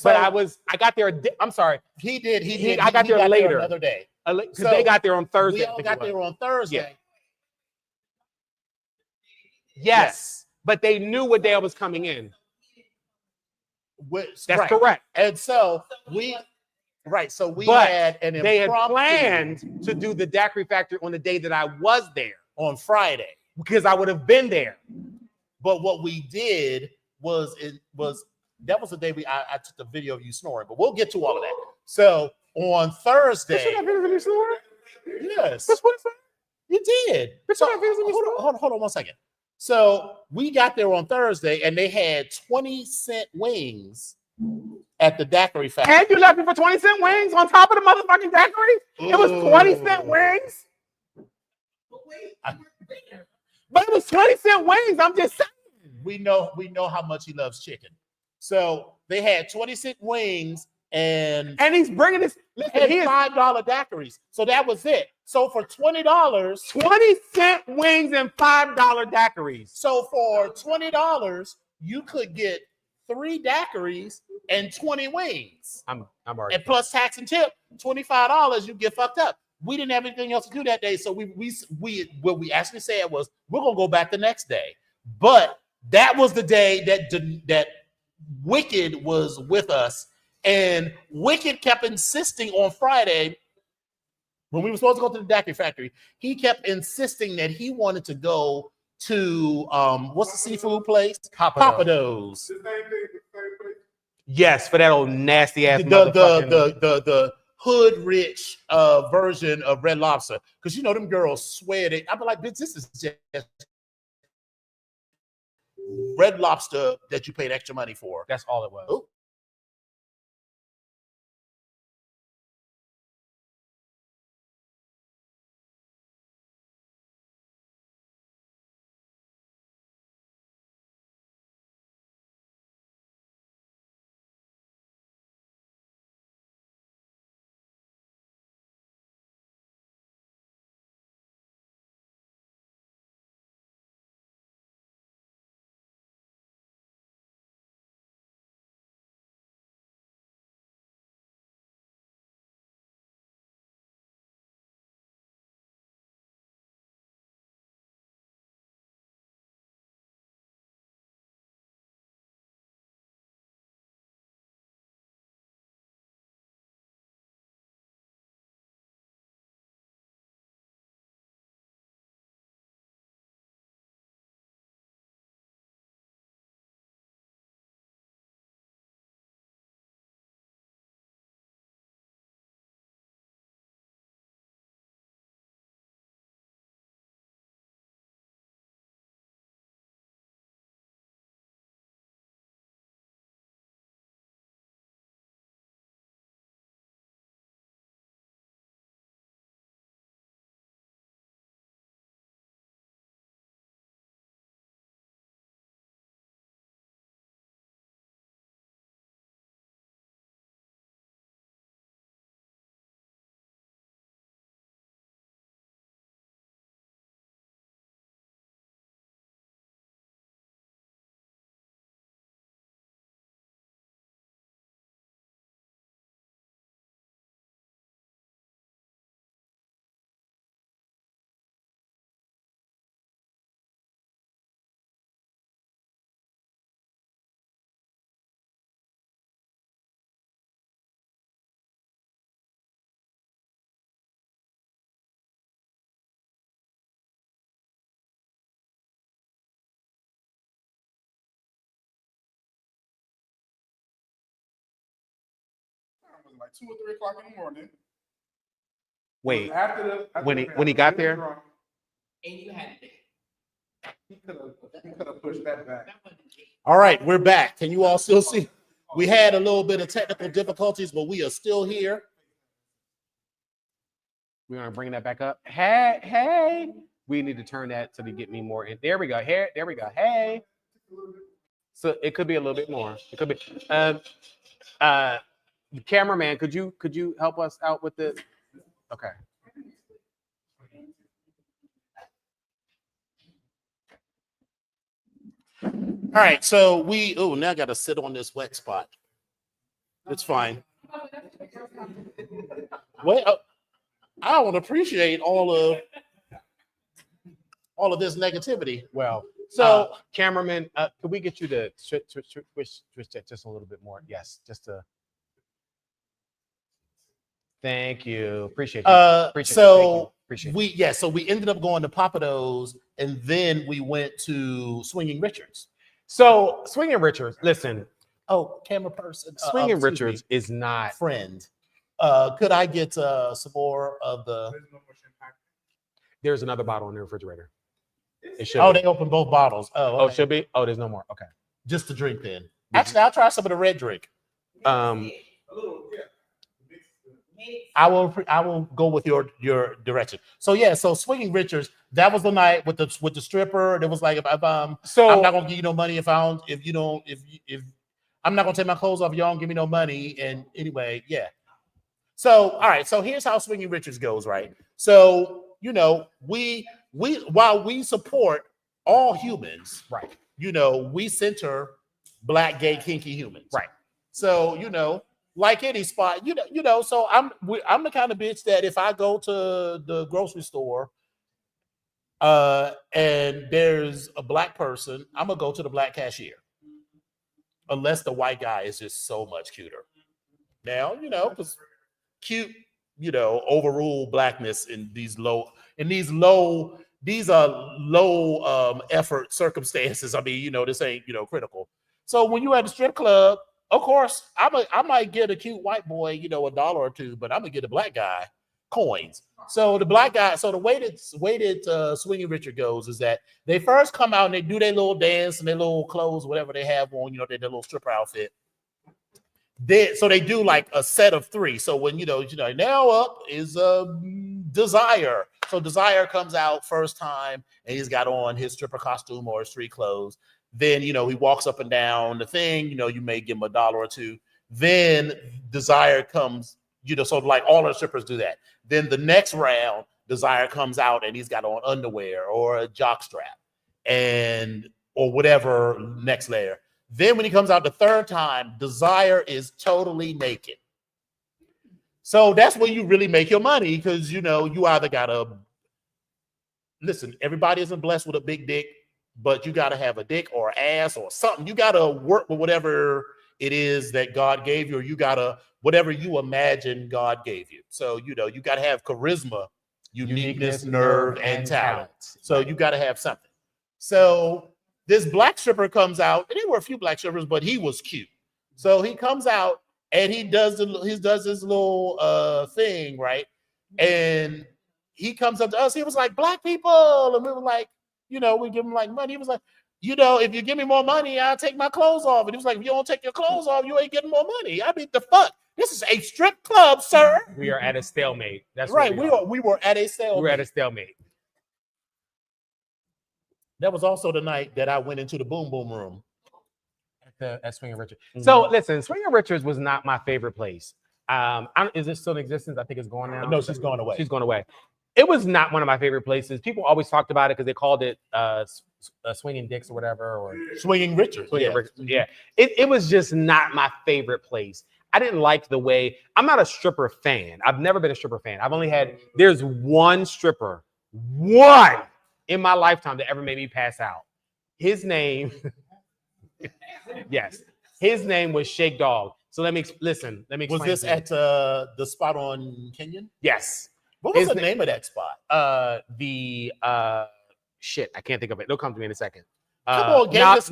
But I got there. I'm sorry. He did. I got there later. Another day. Because they got there on Thursday. We all got there on Thursday. Yeah. Yes. But they knew what day I was coming in. That's correct. And so we had an impromptu. They had planned to do the Daiquiri Factory on the day that I was there. On Friday. Because I would have been there. But what we did was that was the day I took the video of you snoring, but we'll get to all of that. So on Thursday, I your store? Yes. That's what it's like. You did. So, hold on 1 second. So we got there on Thursday and they had 20-cent wings at the daiquiri factory. And you left me for 20-cent wings on top of the motherfucking daiquiri? It was 20-cent wings? But it was 20-cent wings. I'm just saying. We know how much he loves chicken. So they had 20-cent wings and he's bringing this. Listen, he is $5 daiquiris. So that was it. So for $20, 20-cent wings and $5 daiquiris. So for $20, you could get 3 daiquiris and 20 wings. I'm already. And plus tax and tip, $25, you get fucked up. We didn't have anything else to do that day. So we what we actually said was we're gonna go back the next day. But that was the day that Wicked was with us. And Wicked kept insisting on Friday, when we were supposed to go to the daiquiri factory, he kept insisting that he wanted to go to what's the seafood place? Papados. Yes, for that old nasty ass The hood rich version of Red Lobster. Because you know them girls swear they. I'm like, bitch, this is just Red Lobster that you paid extra money for. That's all it was. Ooh. Was like 2 or 3 o'clock in the morning. Wait, after when he got there, drunk, and you had it. He could have pushed that back. All right, we're back. Can you all still see? We had a little bit of technical difficulties, but we are still here. we're gonna bring that back up. Hey, we need to turn that so to get me more in. There we go. Here, there we go. Hey. So it could be a little bit more. It could be. Cameraman, could you help us out with this? Okay. All right, so now I got to sit on this wet spot. It's fine. Well, I don't appreciate all of this negativity. Well, So, cameraman, could we get you to switch that just a little bit more? Yes, just to. Thank you. Appreciate you. Appreciate you. So we ended up going to Papados, and then we went to Swinging Richards. So Swinging Richards, listen. Oh, camera person. Swinging Richards is not friend. Could I get some more of the? There's another bottle in the refrigerator. It should. Oh, be. they opened both bottles. Oh, okay. Oh, it should be. Oh, there's no more. Okay. Just to drink then. Actually, I'll try some of the red drink. I will go with your direction. So yeah, so Swinging Richards, that was the night with the stripper. It was like if So I'm not gonna give you no money if I'm not gonna take my clothes off, you don't give me no money. And anyway, yeah. So all right, so here's how Swinging Richards goes, right? So we while we support all humans, right, we center Black, gay, kinky humans, right. So like any spot, so I'm the kind of bitch that if I go to the grocery store and there's a Black person, I'm gonna go to the Black cashier. Unless the white guy is just so much cuter. Now, because cute, overrule Blackness in these low effort circumstances. I mean, this ain't, critical. So when you at the strip club, of course, I might get a cute white boy, $1 or $2, but I'm gonna get a Black guy coins. So the Black guy, so the way that Swinging Richard goes is that they first come out and they do their little dance and their little clothes, whatever they have on, their little stripper outfit. So they do like a set of 3. So when now up is Desire. So Desire comes out first time and he's got on his stripper costume or his street clothes. Then he walks up and down the thing. You may give him $1 or $2. Then Desire comes. So like all our strippers do that. Then the next round, Desire comes out and he's got on underwear or a jock strap or whatever next layer. Then when he comes out the third time, Desire is totally naked. So that's when you really make your money because, you either got to listen, everybody isn't blessed with a big dick, but you got to have a dick or ass or something. You got to work with whatever it is that God gave you, or you got to whatever you imagine God gave you. So, you got to have charisma, uniqueness, nerve, and talent. So you got to have something. So this Black stripper comes out, and there were a few Black strippers, but he was cute. So he comes out and he does his little thing, right? And he comes up to us. He was like, Black people, and we were like, we give him like money. He was like, if you give me more money, I'll take my clothes off. And he was like, if you don't take your clothes off, you ain't getting more money. I mean, the fuck? This is a strip club, sir. We are at a stalemate. That's right. We were at a stalemate. We were at a stalemate. That was also the night that I went into the Boom Boom room. At Swinging Richards. Mm-hmm. So listen, Swinging Richards was not my favorite place. Is it still in existence? I think it's gone now. No, she's gone away. She's gone away. It was not one of my favorite places. People always talked about it because they called it Swinging Dicks or whatever, or Swinging Richards. Yeah. It was just not my favorite place. I didn't like the way. I'm not a stripper fan. I've never been a stripper fan. I've only had. There's one stripper, one in my lifetime that ever made me pass out. His name. Yes, his name was Shake Dog. So let me explain. Was this at the spot on Kenyon? Yes. What was the name of that spot? Shit, I can't think of it. It'll come to me in a second. Come on,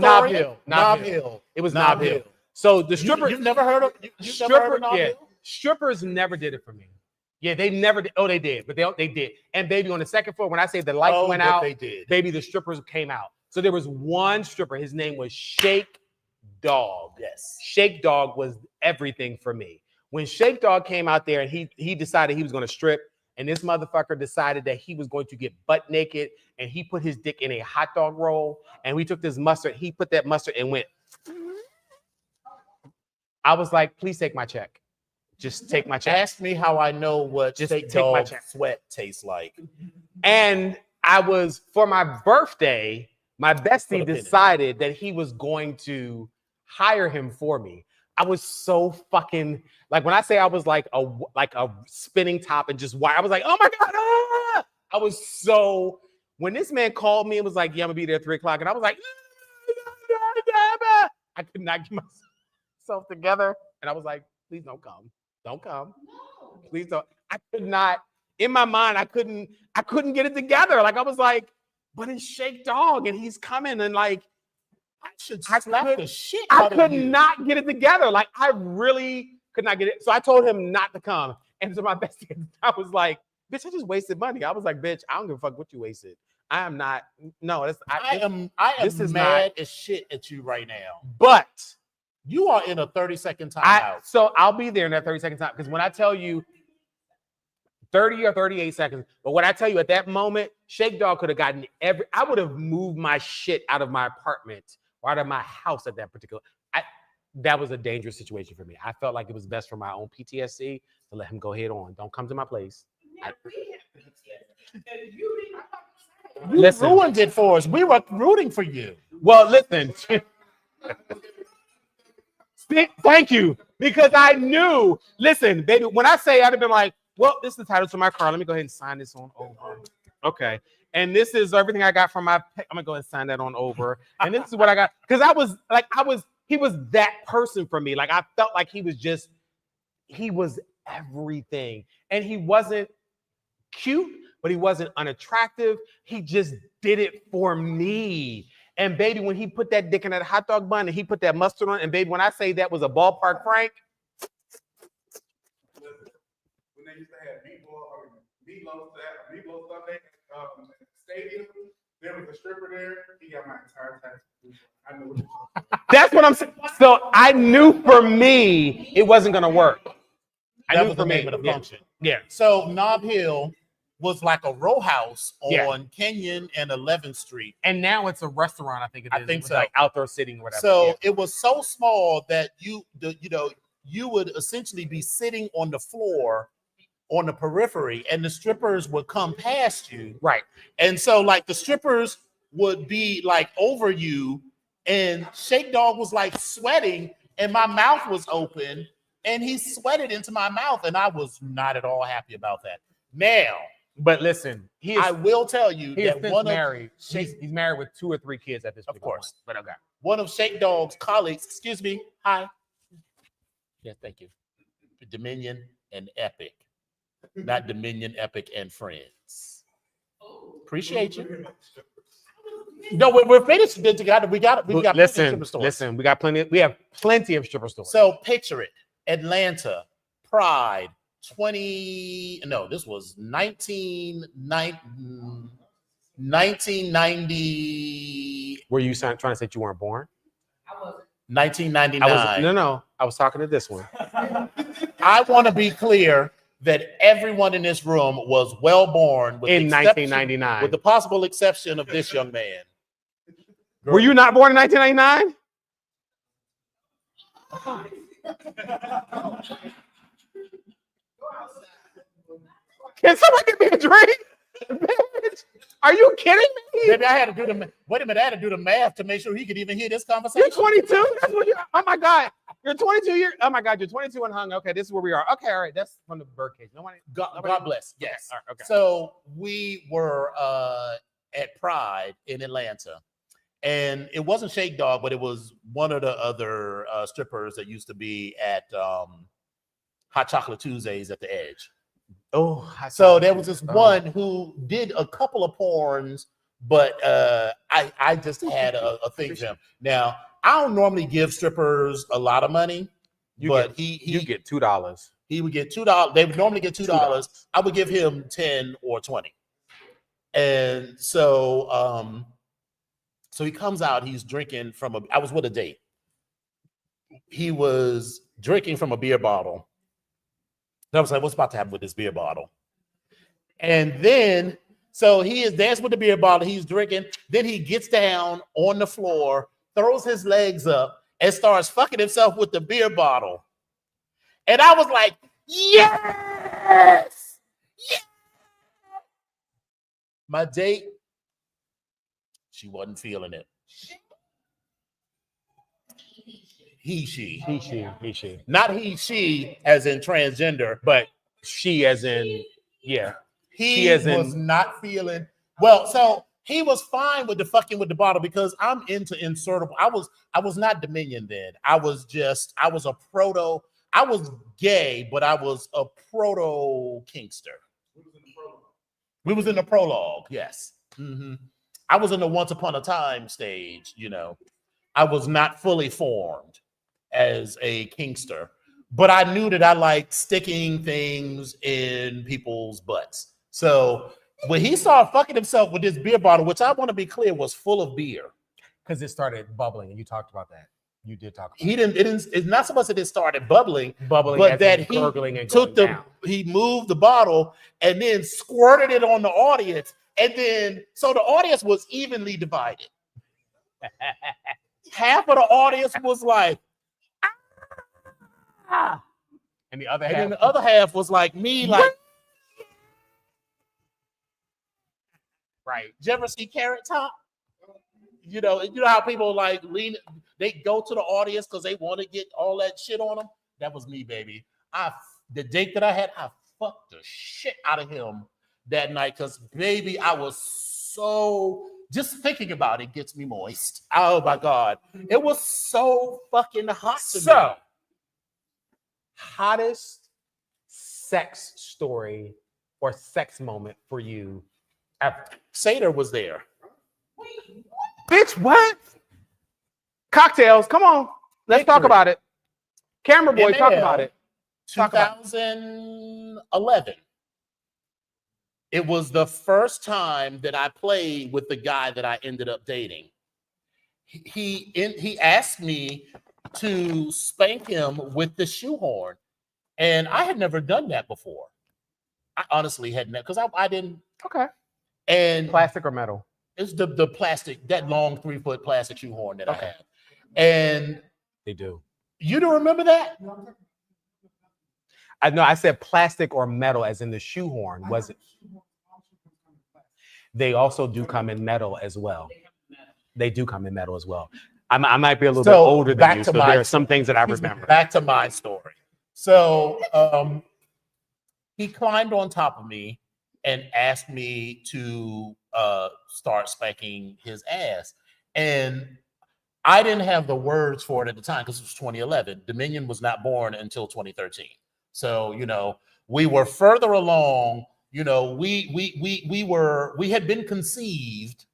Knob Hill. It was Knob Hill. So the stripper. You've never heard of Knob Hill? Strippers never did it for me. Yeah, they never did. Oh, they did, but they did. And baby, on the second floor, when I say the lights went out, they did. Baby, the strippers came out. So there was one stripper. His name was Shake Dog. Yes. Shake Dog was everything for me. When Shake Dog came out there and he decided he was going to strip, and this motherfucker decided that he was going to get butt naked, and he put his dick in a hot dog roll, and we took this mustard. He put that mustard and went. I was like, please take my check. Just take my check. Ask me how I know what Shake Dog sweat tastes like. And for my birthday, my bestie decided that he was going to hire him for me. I was so fucking, like, when I say I was like a spinning top and just I was like, oh my God. Ah! I was so, when this man called me and was like, yeah, I'm gonna be there at 3:00. And I was like, I could not get myself together. And I was like, please don't come. Don't come. No. Please don't. I could not, in my mind, I couldn't get it together. Like, I was like, but it's Shake Dog and he's coming, and like, I could not get it together. Like, I really could not get it. So I told him not to come. And so my bestie, I was like, bitch, I just wasted money. I was like, bitch, I don't give a fuck what you wasted. I am not. No, I am this is mad as shit at you right now. But you are in a 30-second timeout. So I'll be there in that 30-second time because when I tell you 30 or 38 seconds, but when I tell you at that moment, Shake Dog could have gotten I would have moved my shit out of my apartment or out of my house at that particular. That was a dangerous situation for me. I felt like it was best for my own PTSD to let him go head on. Don't come to my place. You ruined it for us. We were rooting for you. Well, listen. Thank you. Because I knew, listen, baby, when I say I'd have been like, well, this is the title to my car. Let me go ahead and sign this on over. Okay. And this is everything I got from my, I'm going to go ahead and sign that on over. And this is what I got. Because he was that person for me. Like, I felt like he was everything. And he wasn't cute, but he wasn't unattractive. He just did it for me. And baby, when he put that dick in that hot dog bun and he put that mustard on, and baby, when I say that was a ballpark Frank. When they used to have meatloaf Sunday at the stadium, there was a stripper there. He got my entire tax. I know what That's what I'm saying. So I knew for me it wasn't gonna work. That was the name of the function. Yeah. So Nob Hill was like a row house on Kenyon and 11th Street. And now it's a restaurant, I think it is. I think so. Like outdoor seating or whatever. So it was so small that you would essentially be sitting on the floor on the periphery and the strippers would come past you. Right. And so like the strippers would be like over you and Shake Dog was like sweating and my mouth was open and he sweated into my mouth and I was not at all happy about that. Now, but listen, I will tell you that he's married with 2 or 3 kids at this point. Of course. But okay. One of Shake Dog's colleagues, excuse me, hi. Yes, thank you. Dominion and Epic. Not Dominion, Epic, and Friends. Appreciate you. No, we're finished. We got listen, we got plenty. We have plenty of stripper stores. So picture it: Atlanta, Pride, this was 1990. Were you trying to say you weren't born? I wasn't. 1999. I was talking to this one. I want to be clear that everyone in this room was well born in 1999, with the possible exception of this young man. Were you not born in 1999? Can somebody give me a drink? Bitch, are you kidding me? Baby, I had to do the wait a minute. I had to do the math to make sure he could even hear this conversation. You're 22. That's what oh my God. You're 22 years. Oh my God. You're 22 and hung. Okay, this is where we are. Okay, all right. That's from the birdcage. God bless. Yes. Okay. Okay. So we were at Pride in Atlanta, and it wasn't Shake Dog, but it was one of the other strippers that used to be at Hot Chocolate Tuesdays at the Edge. Oh, so there was this one who did a couple of porns, but I just had a thing for him. Now, I don't normally give strippers a lot of money, you get $2. He would get $2. They would normally get $2. I would give him 10 or 20. And so so he comes out, he's drinking from I was with a date. He was drinking from a beer bottle. And I was like, what's about to happen with this beer bottle? And then, so he is dancing with the beer bottle, he's drinking. Then he gets down on the floor, throws his legs up, and starts fucking himself with the beer bottle. And I was like, yes! Yes! My date, she wasn't feeling it. He, she. Not he, she, as in transgender, but she as in, yeah. He was not feeling, well, so he was fine with the fucking with the bottle because I'm into insertable. I was not Dominion then. I was gay, but I was a proto kinkster. We was in the prologue, yes. Mm-hmm. I was in the Once Upon a Time stage, I was not fully formed as a kinkster, but I knew that I liked sticking things in people's butts. So when he started fucking himself with this beer bottle, which I want to be clear was full of beer, because it started bubbling, and you talked about that. You did talk. About it's not so much that it started bubbling, bubbling, but that he gurgling and took down. he moved the bottle and then squirted it on the audience, and then so the audience was evenly divided. Half of the audience was like, ah, and the other and half, then the other half was like me, like, right. did you ever see Carrot Top? You know how people like lean, they go to the audience because they want to get all that shit on them. That was me, baby. The date that I had, I fucked the shit out of him that night because, baby, I was so, just thinking about it gets me moist. Oh my God. It was so fucking hot to me. So, hottest sex story or sex moment for you ever? Sater was there. Bitch, what? Cocktails, come on. Let's talk about it. Camera boy, talk about it. 2011. It was the first time that I played with the guy that I ended up dating. He asked me to spank him with the shoehorn, and I had never done that before. I honestly had never, because I didn't. Okay. And plastic or metal? It's the plastic, that long 3-foot plastic shoehorn that I have. And they do. You don't remember that? I know I said plastic or metal, as in the shoehorn. Was it? They also do come in metal as well. They do come in metal as well. I might be a little bit older than you, so there are some things that I remember. Back to my story. So he climbed on top of me and asked me to start spanking his ass. And I didn't have the words for it at the time because it was 2011. Dominion was not born until 2013. So, we were further along. We had been conceived,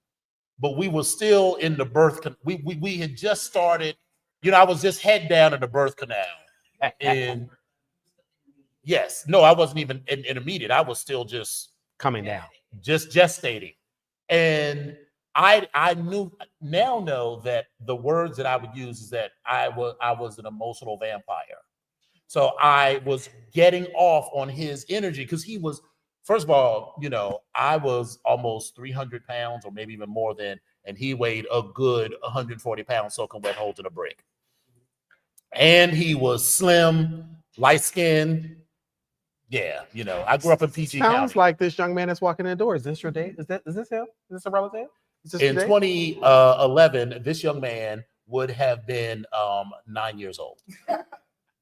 but we were still in the birth. We had just started. I was just head down in the birth canal. And yes, no, I wasn't even intermediate. I was still just coming down, just gestating. And I now know that the words that I would use is that I was an emotional vampire. So I was getting off on his energy because he was, first of all, I was almost 300 pounds or maybe even more than, and he weighed a good 140 pounds soaking wet holding a brick. And he was slim, light-skinned. Yeah, I grew up in PG County. Sounds like this young man that's walking in the door. Is this your date? Is this him? Is this a relative? In 2011, this young man would have been 9 years old.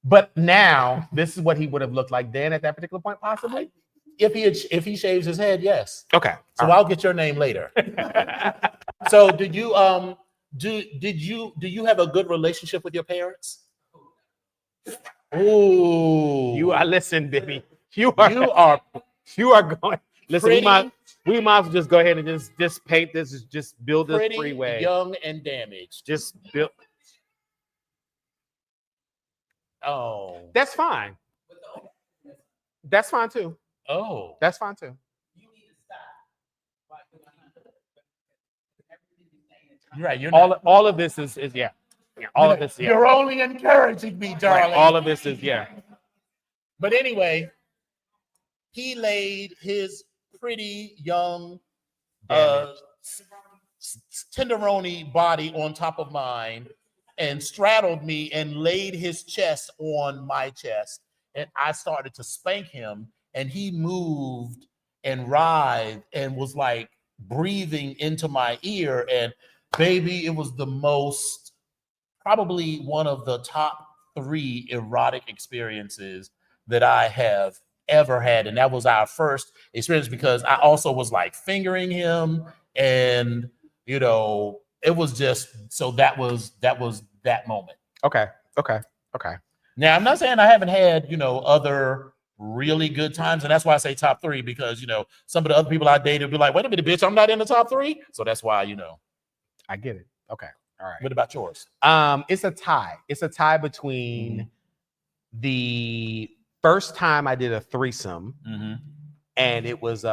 But now, this is what he would have looked like then at that particular point, possibly? If he shaves his head, yes. Okay. So I'll get your name later. So did you have a good relationship with your parents? Ooh. Listen, baby. You are going. Listen, we might as well just go ahead and just paint this, just build this freeway. Young and damaged. Just build. Oh, that's fine. That's fine too. Oh, that's fine too. You need to stop. You're right. All of this is yeah. All of this. Yeah. You're only encouraging me, darling. Right, all of this is yeah. But anyway, he laid his pretty young, tenderoni body on top of mine and straddled me and laid his chest on my chest. And I started to spank him, and he moved and writhed and was like breathing into my ear. And baby, it was the most, probably one of the top 3 erotic experiences that I have ever had. And that was our first experience because I also was like fingering him, and it was just, so that was that moment. Okay. Now I'm not saying I haven't had, other really good times. And that's why I say top 3, because, some of the other people I dated be like, wait a minute, bitch, I'm not in the top 3. So that's why, I get it. Okay. All right. What about yours? It's a tie. It's a tie between the first time I did a threesome, and it was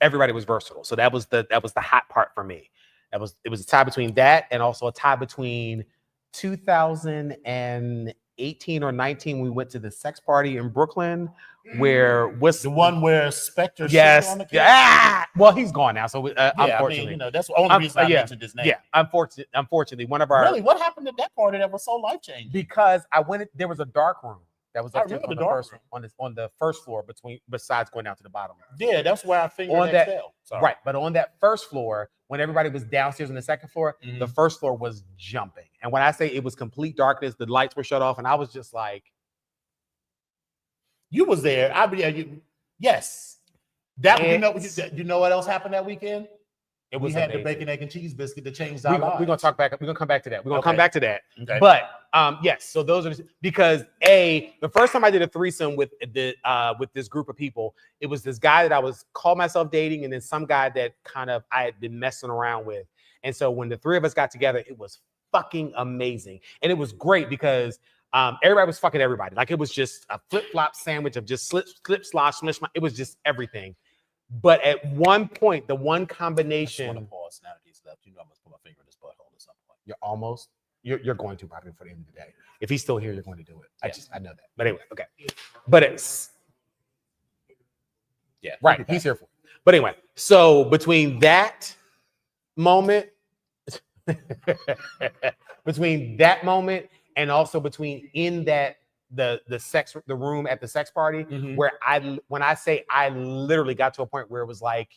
everybody was versatile. So that was the hot part for me. It was a tie between that and also a tie between 2018 or 19. We went to the sex party in Brooklyn, where was the one where Spectre yes, on the yeah. Well, he's gone now, so yeah, unfortunately, I mean, that's the only reason I mentioned his name. Yeah, unfortunately, one of our really, what happened at that party that was so life changing? Because I went, there was a dark room that was upstairs on the first floor besides going down to the bottom. Yeah, that's where I fingered on that Excel. Right, but on that first floor, when everybody was downstairs on the second floor, the first floor was jumping. And when I say it was complete darkness, the lights were shut off, and I was just like, "You was there." Yes. That you know what else happened that weekend? We had the bacon, egg, and cheese biscuit to change our lives. We're gonna talk back. We're gonna come back to that. We're gonna come back to that. Okay. But yes. So those are because the first time I did a threesome with this group of people, it was this guy that I was called myself dating, and then some guy that kind of I had been messing around with. And so when the three of us got together, it was fucking amazing, and it was great because everybody was fucking everybody. Like it was just a flip flop sandwich of just slip slosh smish. It was just everything. But at one point, the one combination. I just want to pause now that he's left. You know, I must put my finger in his butthole at some point. You're going to probably for the end of the day. If he's still here, you're going to do it. I know that. But anyway, okay. But it's right. He's here for it. But anyway, so between that moment, and also between in that the room at the sex party where when I say I literally got to a point where it was like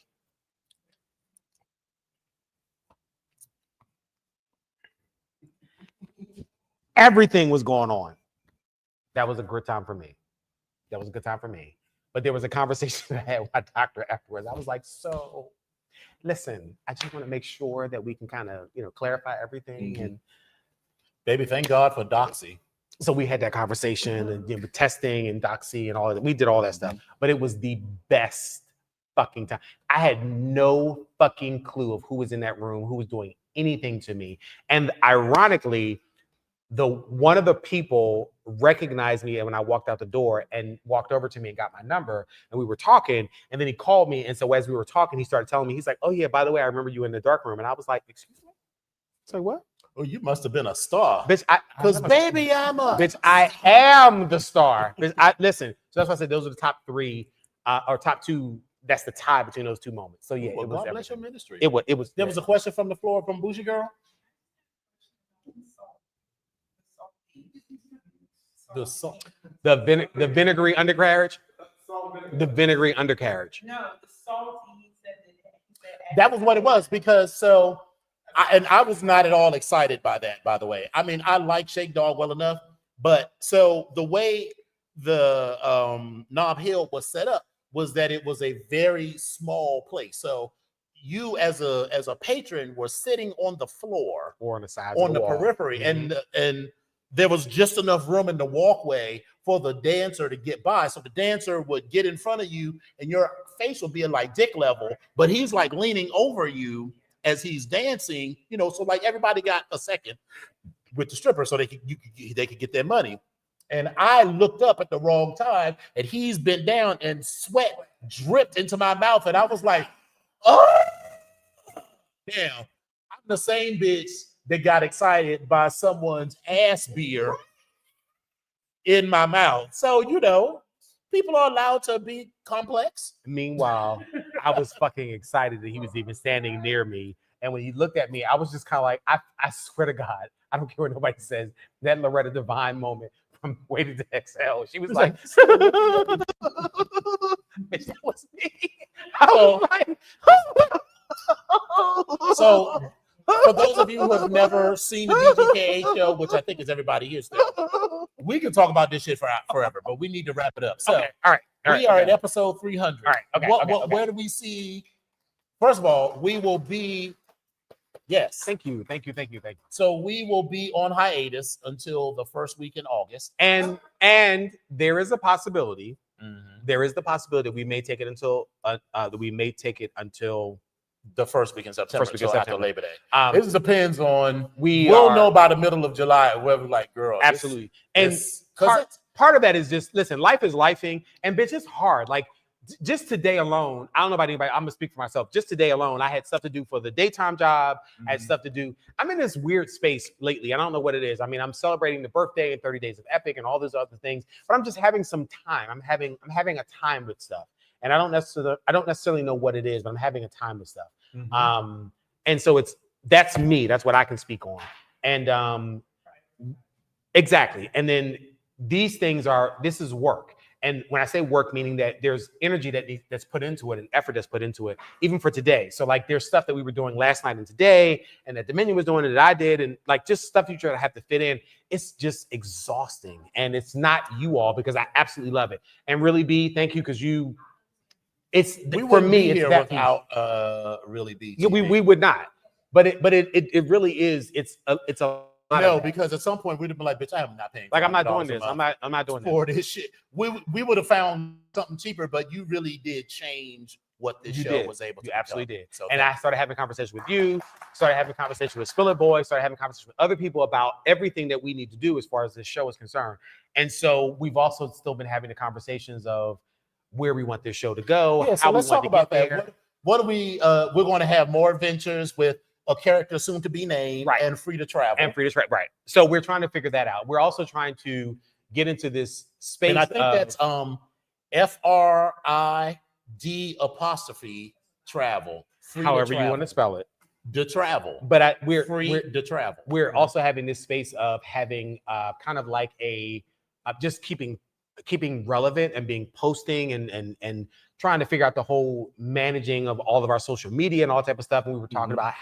everything was going on. That was a good time for me. But there was a conversation I had with my doctor afterwards. I was like, so listen, I just want to make sure that we can kind of, clarify everything. And baby, thank God for Doxy. So we had that conversation and with testing and Doxy and all of that. We did all that stuff, but it was the best fucking time. I had no fucking clue of who was in that room, who was doing anything to me. And ironically, one of the people recognized me when I walked out the door and walked over to me and got my number, and we were talking, and then he called me. And so as we were talking, he started telling me, he's like, "Oh yeah, by the way, I remember you in the dark room." And I was like, "Excuse me?" So what? Oh, you must have been a star. Bitch, because baby, bitch, I am the star. Bitch, listen, so that's why I said those are the top three or top two. That's the tie between those two moments. So yeah, it was God bless your ministry. It was. There was a question from the floor from Bougie Girl. The vinegary undercarriage. The vinegary undercarriage. No, the salty. That was what it was because I was not at all excited by that. By the way, I mean I like Shake Dog well enough, but so the way the Nob Hill was set up was that it was a very small place. So you as a patron were sitting on the floor or on the side on the periphery, and there was just enough room in the walkway for the dancer to get by. So the dancer would get in front of you and your face would be at like dick level, but he's like leaning over you as he's dancing, so like everybody got a second with the stripper so they could get their money. And I looked up at the wrong time and he's bent down and sweat dripped into my mouth. And I was like, oh, damn, I'm the same bitch that got excited by someone's ass beer in my mouth. So, people are allowed to be complex. Meanwhile, I was fucking excited that he was even standing near me. And when he looked at me, I was just kind of like, I swear to God, I don't care what nobody says, that Loretta Devine moment from Waited to Exhale. She was like, bitch, that was me. I was like, so for those of you who have never seen the BGKH show, which I think is everybody here still, we can talk about this shit forever, but we need to wrap it up. So, okay, all right. We are at episode 300. All right. Okay. Where do we see? First of all, we will be. Yes. Thank you. So we will be on hiatus until the first week in August, and there is a possibility. There is the possibility we may take it until The first week in September, First week in so after September. Labor Day. It just depends on. We'll know by the middle of July whether like girl. Absolutely. And part of that is just listen, life is lifing, and bitch, it's hard. Like just today alone, I don't know about anybody. I'm gonna speak for myself. Just today alone, I had stuff to do for the daytime job. I had stuff to do. I'm in this weird space lately. I don't know what it is. I mean, I'm celebrating the birthday and 30 days of Epic and all those other things, but I'm just having some time. I'm having a time with stuff, and I don't necessarily know what it is, but I'm having a time with stuff. And so that's me. That's what I can speak on. And exactly. And then these things this is work. And when I say work, meaning that there's energy that's put into it and effort that's put into it, even for today. So like there's stuff that we were doing last night and today, and that Dominion was doing and that I did, and like just stuff you try to have to fit in. It's just exhausting. And it's not you all, because I absolutely love it. And really, B, thank you, because for me, it's that without really be. Yeah, we would not. But it really is. It's a no, because at some point we'd have been like, bitch, I am not paying. Like I'm not doing this. I'm not doing for this shit. We would have found something cheaper, but you really did change what this show was able to. You absolutely did. So and I started having conversations with you, started having conversations with Spillet Boy, started having conversations with other people about everything that we need to do as far as this show is concerned. And so we've also still been having the conversations of where we want this show to go. Yeah, so how let's we want talk to about get that. there. What do we? We're going to have more adventures with a character soon to be named, right, and free to travel. Right. So we're trying to figure that out. We're also trying to get into this space. And I think that's FRID travel. However you want to spell it. The travel. But we're the travel. We're also having this space of having kind of like just keeping relevant and being posting and trying to figure out the whole managing of all of our social media and all type of stuff. And we were talking about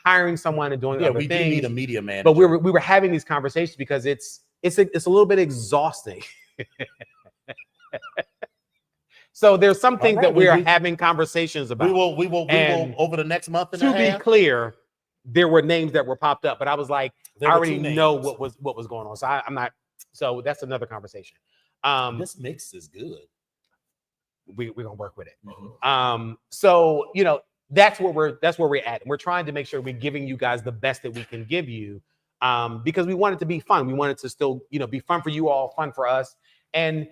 hiring someone and doing other things. Yeah, we do need a media manager. But we were having these conversations because it's a little bit exhausting. So there's some things that we are having conversations about. We will over the next month and a half. To be clear, there were names that were popped up, but I was like, I already know what was going on. So I'm not. So that's another conversation. This mix is good. We're gonna work with it. So that's where we're at. And we're trying to make sure we're giving you guys the best that we can give you, because we want it to be fun. We want it to still be fun for you all, fun for us, and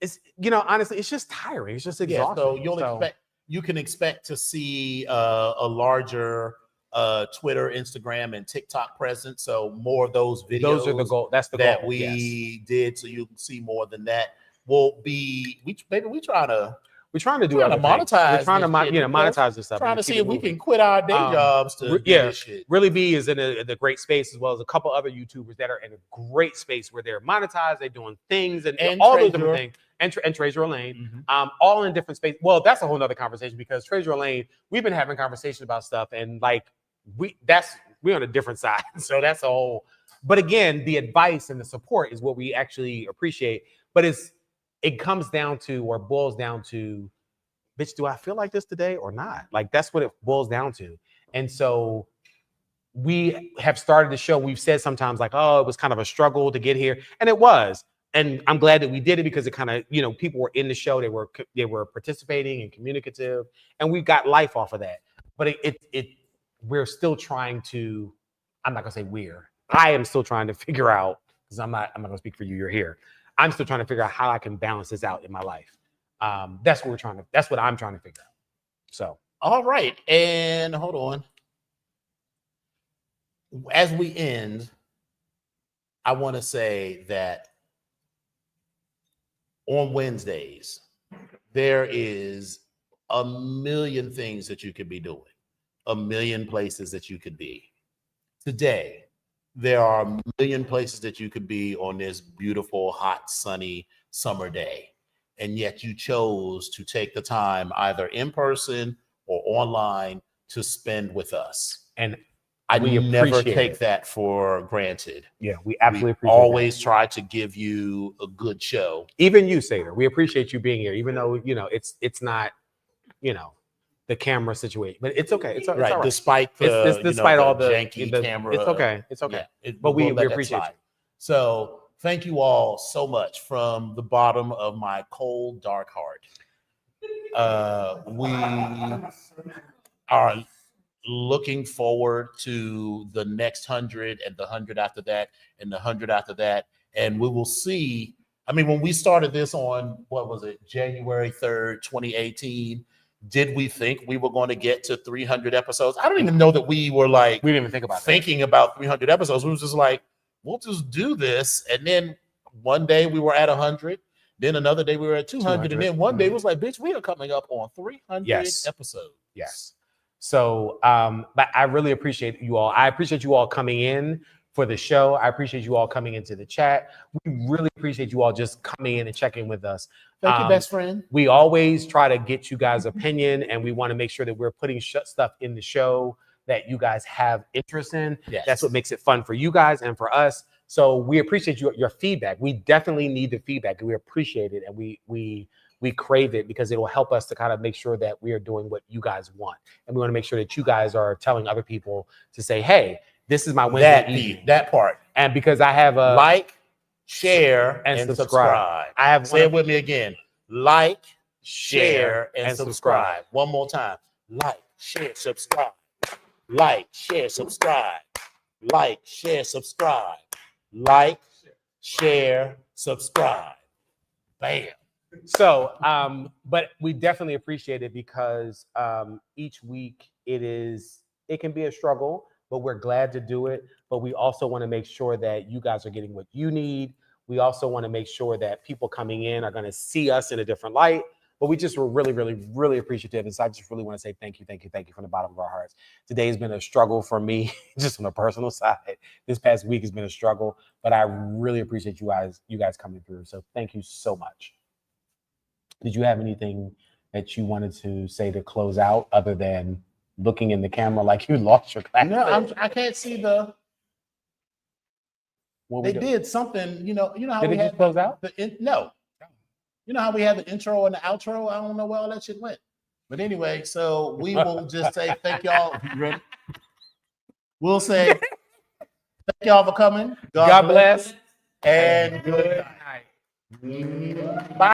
it's honestly it's just tiring. It's just exhausting. So you can expect to see a larger Twitter, Instagram, and TikTok presence. So more of those videos. Those are the goal. That's the goal that we did. So you can see more than that. We're trying to monetize. We're trying to monetize this stuff. Trying to see if we can quit our day jobs to do this shit. Really B is in a great space, as well as a couple other YouTubers that are in a great space where they're monetized, they're doing things and all those different things. And Treasure Lane, all in different space. Well, that's a whole nother conversation, because Treasure Lane, we've been having conversations about stuff, and like we're on a different side. So that's a whole. But again, the advice and the support is what we actually appreciate. But it comes down to, or boils down to, bitch, do I feel like this today or not? Like that's what it boils down to. And so we have started the show. We've said sometimes like, oh, it was kind of a struggle to get here, and it was. And I'm glad that we did it, because it kind of, people were in the show. They were participating and communicative, and we got life off of that. But we're still trying to. I'm not gonna say I am still trying to figure out, because I'm not gonna speak for you. You're here. I'm still trying to figure out how I can balance this out in my life. That's what I'm trying to figure out. So, all right. And hold on. As we end, I want to say that on Wednesdays, there is a million things that you could be doing, a million places that you could be. Today, there are a million places that you could be on this beautiful, hot, sunny summer day. And yet you chose to take the time either in person or online to spend with us. And I never take that for granted. Yeah, we absolutely appreciate always try to give you a good show. Even you, Sater, we appreciate you being here, even though, it's not, the camera situation, but it's okay. It's all right. Despite despite all the janky camera. It's okay. It's okay. Yeah, but we appreciate you. So thank you all so much from the bottom of my cold, dark heart. are looking forward to the next 100 and the 100 after that and the 100 after that. And we will see. I mean, when we started this on, what was it, January 3rd, 2018, did we think we were going to get to 300 episodes? I don't even know that we were like, We didn't even think about thinking about 300 episodes. We was just like, we'll just do this. And then one day we were at 100. Then another day we were at 200. And then one day it was like, bitch, we are coming up on 300 Yes. episodes. Yes. So, but I really appreciate you all. I appreciate you all coming in for the show. I appreciate you all coming into the chat. We really appreciate you all just coming in and checking with us. Thank you, best friend. We always try to get you guys' opinion, and we want to make sure that we're putting stuff in the show that you guys have interest in. Yes. That's what makes it fun for you guys and for us. So we appreciate your feedback. We definitely need the feedback, and we appreciate it, and we crave it because it will help us to kind of make sure that we are doing what you guys want. And we want to make sure that you guys are telling other people to say, hey, this is my Wednesday evening. That part. And because I have a like, share, and subscribe. I have Say it with me again. Like, share, and subscribe. One more time. Like, share, subscribe. Like, share, subscribe. Like, share, subscribe. Like, share, subscribe. Bam. So, but we definitely appreciate it because each week it can be a struggle, but we're glad to do it. But we also want to make sure that you guys are getting what you need. We also want to make sure that people coming in are going to see us in a different light. But we just were really, really, really appreciative. And so I just really want to say thank you from the bottom of our hearts. Today has been a struggle for me, just on a personal side. This past week has been a struggle, but I really appreciate you guys coming through. So thank you so much. Did you have anything that you wanted to say to close out other than looking in the camera like you lost your class? No, I can't see the. What we They do? did something. You know how Did we it had just close out? No. You know how we have the intro and the outro? I don't know where all that shit went. But anyway, so we will just say thank y'all. You ready? We'll say thank y'all for coming. God bless. And good night. Bye.